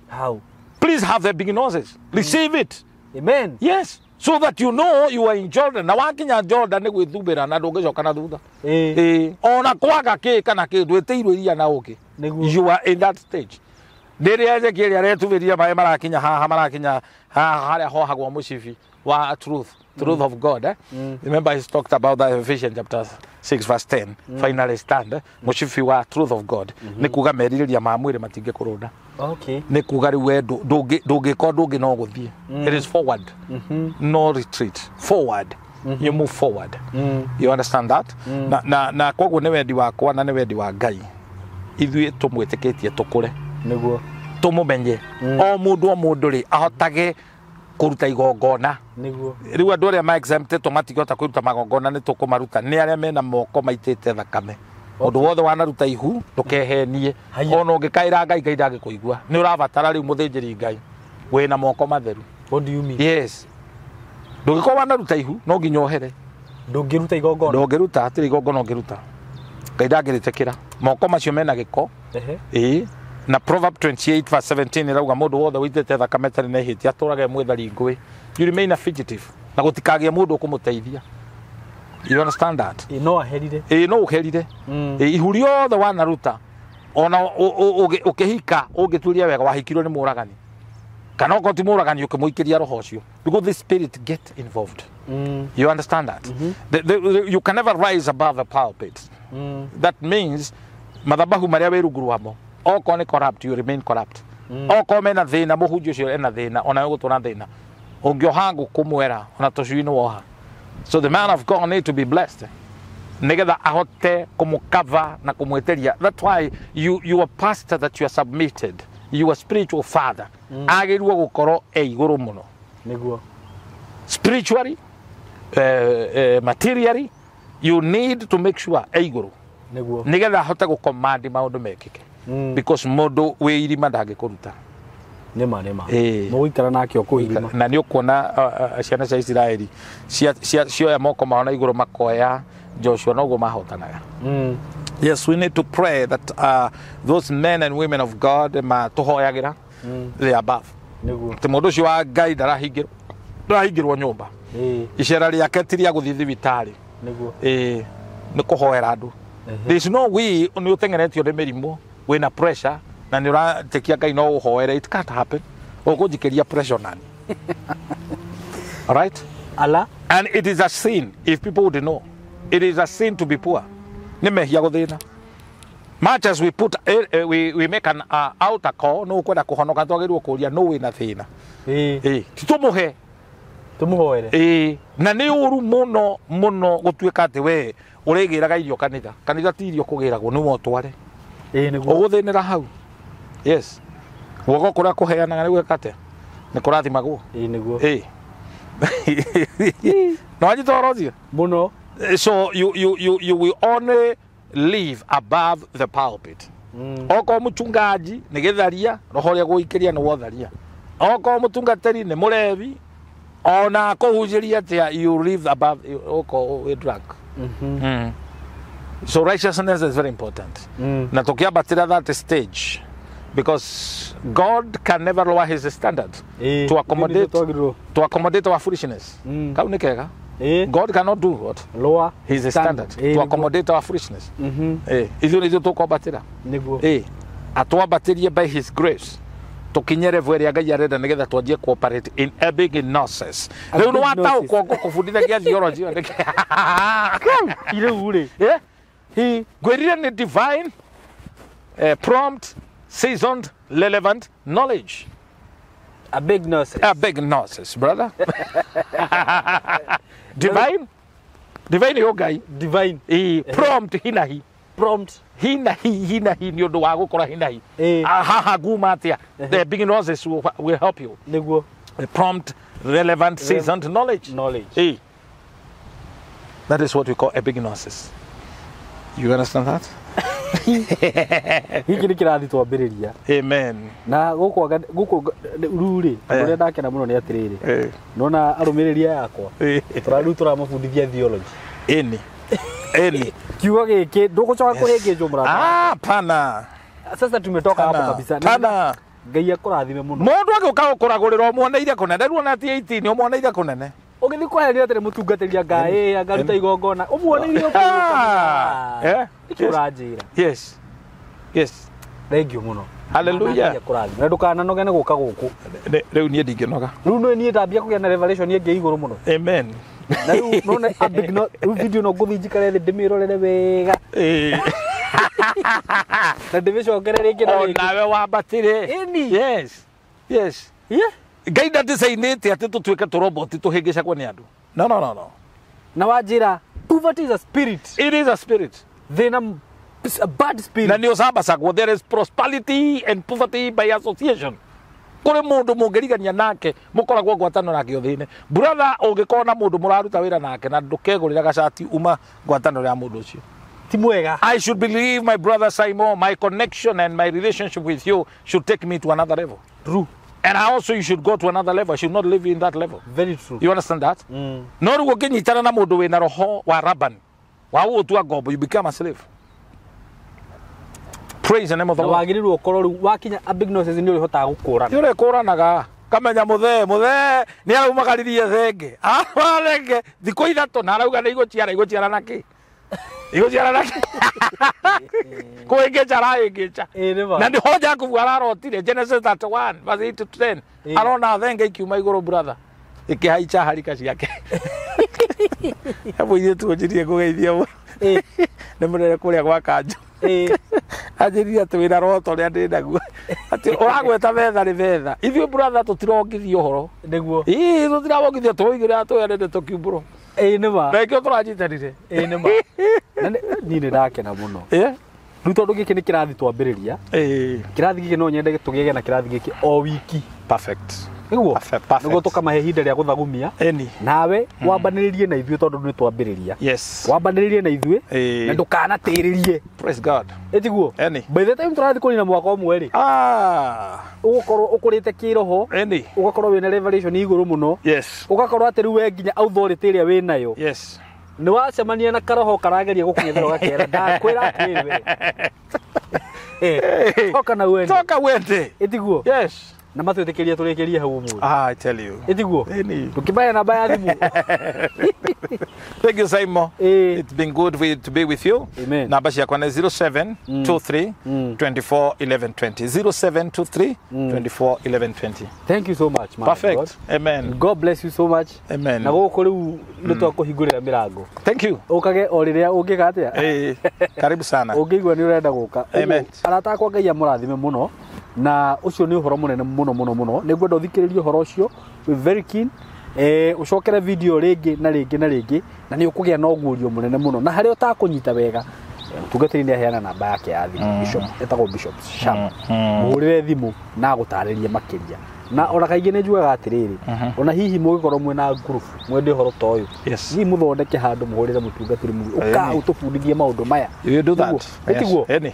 How? Please have the big noses. Receive it. Amen. Yes. So that you know you are in Jordan. Na wakinya Jordan ni gwithumbira na ndungicoka na thutha. Ona kwaga ki kana ki ndwitiirwo iria na uki. You are in that stage. Ndiri Ezekiel aretuviria mai marakinya haha marakinya haria hohagwo mucibi wa truth of God. Remember he talked about that in Ephesians chapter 6 verse 10. Finally stand. Mucibi wa truth of God. Ni kuga meririria ma mwiri matinge kurunda. Okay. Ni kuga riwe ndungi no guthie. It is forward. No retreat. Forward. You move forward. You understand that? Na koguo ni wendi wakwa na ni wendi wa Ngai. Ithuĩ tumwĩtĩkĩtie tukure niguo tumumenye o mundu ri ahotage kuruta igongona niguo riu andu aria ma exempted matigota kuruta magongona ni tukumaruta ni aria mena moko maitite thakame undu wothe wanaruta ihu ndukehenie ona ungikaira ngai ngai ndangikuigua ni urabatara riu muthinjiri ngai wina moko matheru. What do you mean? Yes, ndungiko wanaruta ihu no nginya ohere ndungiruta igongona ndungiruta atiri igongona ungiruta ngai ndangiritekira moko macio mena giko. Na Proverb 28 verse 17 irauga mundu wothe witete thakame tari na ihiti aturage mwithari ngui. You remain a fugitive na gutikagie mundu ukumuteithia. You understand that? No aherire. No uherire. Ihu riothe wanaruta ona ukihika ungituria wega wahikirwo ni muragani kana oko ti muragani ukimuikiria roho ucio because the spirit get involved. You understand that? You can never rise above the pulpit. That means madhabahu maria we ruguru wamo oko ni corrupt, you remain corrupt. Oko mena thina muhunjio cio ena thina ona we gutuna thina ungiohangu kumwera ona tucuini woha. So the man of God need to be blessed nigetha ahote kumukava na kumweteria. That's why you are pastor that you are submitted, you are spiritual father agirwo gukorwo iguru muno niguo spiritually materially you need to make sure iguru niguo nigetha ahote gucommand maundu mekike because mundu wi irima ndangikuruta nema muikara nake okuhirima na ni ukuona ciana cia Israeli cia moko maona iguru makoya Joshua noguo mahotanaga. Yes, we need to pray that those men and women of God matuhoyagira they above ti mundu cio wa Ngai ndarahingirwo nyumba icera riake ti ria guthii thibitari ni kuhoera andu. There is no way ni utengeretio ni mirimu wina pressure na ni uratekia Ngai no uhoere. It can't happen. Ugunjikeria pressure nani? All right? Allah. And it is a sin if people would know. It is a sin to be poor. Ni mehia guthina. Much as we put we make an outer call no kwenda kuhonoka twagirwo kuria no wina thina. Titumuhe tumuhoere na ni uru muno gutuika ati we urigiraga irio kanitha ti irio kugiragwo ni motware niguo uguthinira hau. Yes, guoko kuria kuheanaga ni gwekate ni kurathimagwo niguo no ajitorozia muno. So you will only live above the pulpit. Oko muchungaji ni githaria roho ria guikiria ni wotharia. Oko mutungateri ni murevi ona kuhujiria tia you live above oko drug. So righteousness is very important. Na tukiambatira that stage because God can never lower his standard to accommodate our foolishness. Kau ni kega. God cannot do what? Lower his standard to accommodate our foolishness. Ithu ni tukwambatira niguo atwambatirie by his grace tukinyere vweria Ngai arenda nigetha twanjie cooperate in a big nonsense. Riu ni wataukwo ngukubundithagia theology ile ule he gwirire ni divine prompt seasoned relevant knowledge. A big nonsense brother. Divine yo guy divine prompt hinahi ni undu wa gukora hinahi haha guma atia. The big nonsense will help you niguo prompt relevant seasoned knowledge. That is what we call a big nonsense. You understand that? Giki ni kirathi twambiriria. Amen. Na guku ruri uria ndakena muno ni atiriri. Nona arumiriria yakwa. Turamabundithia theology. Eni. Kiugo giki ndugucoka kuhingijwo murata. Pana. Sasa tumetoka hapo kabisa. Pana. Ngai akurathime muno. Mundu agiuka gukuragurira muoneire kunene ruona ati 18 umuoneire kunene. Ugithi kwaheria tere mutungatĩria Ngai agaruta igongona umuoneire ukura. Ikurajira. Yes. Thank you muno. Hallelujah. Na ndukananoge ne guka guku. Riu nie ndinginoga. Riu no nie ndambia kugia na revelation ye ngi iguru muno. Amen. Na riu nona a big no video no guthijikare thi ndimirorere wega. Na ndivicokerere ikira ringi. Nawe wambatire. Yes. Ngai ndaticainite ati tutuike turoboti tuhingicagwo ni andu. No. Na wajira poverty is a spirit. It is a spirit. Then a bad spirit. Na ni osabacagwo there is prosperity and poverty by association. Kuri mundu mungirigania nake mukoragwo ngwatano nake uthine. Brother ungikona mundu muraruta wira nake na ndukegurira gacati uma ngwatano ya mundu ucio. Ti mwega. I should believe my brother SYMO, my connection and my relationship with you should take me to another level. True. And also you should go to another level. I should not live in that level. Very true. You understand that? No rugo kinyitana na mundu wina roho wa Raban. Wa utua gobo, you become a slave. Praise the name of the Lord. Wagirirwo koro wakinya a big noses ni uri hota gukurana. Yure kuranaga. Kamenya muthe ni araumagaririe thenge. Thenge thiko ithatu na arauga ni igociara naki. Igociara naki. Kuingecha raingecha. Na ndi hoja kuvu ararotire Genesis 31 verse 8 to 10. Arona thenge ikiuma iguru brother. Ikihaicha harika ciake. Hapo ile tuojirie kugeithia mu. Nemurere kuria gwa kanjo. Ajiria twira roto ria ndinaguo ati uragweta betha ri betha ithuĩ brother tutirongithio horo niguo tutiravongithio tuigire atwende tukiumburo nima na ikio turajitanire nima ni ndakena muno riu tondu giki ni kirathi twambiriria kirathi giki no nyende tugiege na kirathi giki o wiki perfect niguo niguo tukamahe ihinda ria guthagumia nawe wambaniririe na ithuĩ tondu ni twambiriria wambaniririe na ithuĩ na ndukanatĩrĩrie praise God etiguo by the time turathi kũnina mwaka ũmwe ri ugukorwo ukurite kiroho ugakorwo wina revelation iguru muno ugakorwo ati riu we nginya authority ĩrĩa winayo ni wacemania na karoho karageria gũkunyethera gakera ndakwĩra atĩrĩ we toka wende etiguo na matwĩtĩkĩria tũrĩkĩrie hau mũthĩ I tell you etiguo tukibaya namba ya thimu. Thank you SYMO. It's been good to be with you. Namba ciakwa nĩ 0723 24 11 20 0723 24 11 20. Thank you so much man. Perfect. God. Amen. God bless you so much. Amen. Na gũkũ rĩu nĩ twakũhingũrĩra mĩrango. Thank you. Ũkage o rĩrĩa ũngĩka atĩa karibu sana ũngĩigua nĩ ũrenda gũka. Amen. Arata akwa Ngai amũrathime mũno na ucio ni uhoro munene muno niguo ndothikiririe uhoro ucio we very keen ucokere video ringi na ni ukugia na ugurio munene muno na hari utakunyita wega tugatiri ni aheana namba yake ya thimu bishop etagwo bishop Sham muhurire thimu na gutaririe makiria na ona kaingi ni njugaga atiriri ona hihi mugikorwo mwena group mwende uhoro ta uyu ni muthondeke handu muhurire mutungatiri mu uka utubundithie maundu maya you do that etiguo anyway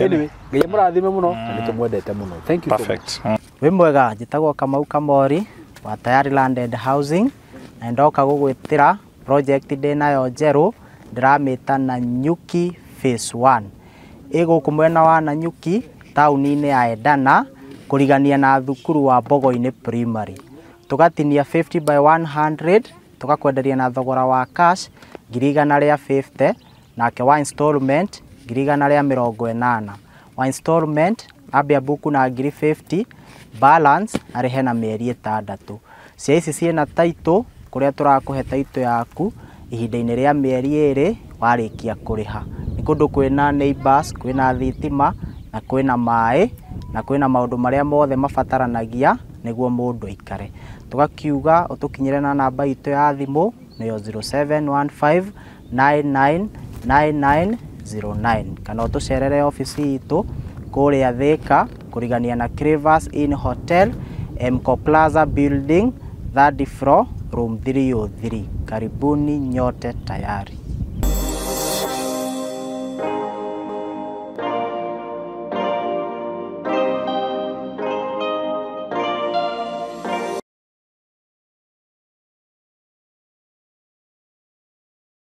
Ngai mũrathime muno na nĩtũmwendete muno. Thank you so much. Wĩ mwega njĩtagwo Kamau Kamori wa Tayari Landed Housing na ndoka gũgwĩtĩra project ndĩnayo njerũ ndĩramĩta Nanyuki phase 1 ĩgũkũ mwena wa Nanyuki taũni-inĩ ya Endana kũrigania na thukuru wa Mbogo-inĩ primary tũgatinia 50 by 100 tũgakwenderia na thogora wa cash 150 nake wa installment 180 wa installment abia buku na 50 balance arihe na mieri 6 cia ici ciena title kuria turakuhe title yaku ihinda-inĩ rĩa mieri 2 warikia kuriha ni kundu kwina neighbors kwina thitima na kwina mai na kwina maundu maria mothe mabataranagia niguo mundu aikare tugakiuga utukinyire na namba itu ya thimu niyo 0715999909 kana utucerere ofisi itu kuria Thika kurigania na Crevas Inn Hotel Mco Plaza Building 3rd floor room 303 karibuni nyote tayari.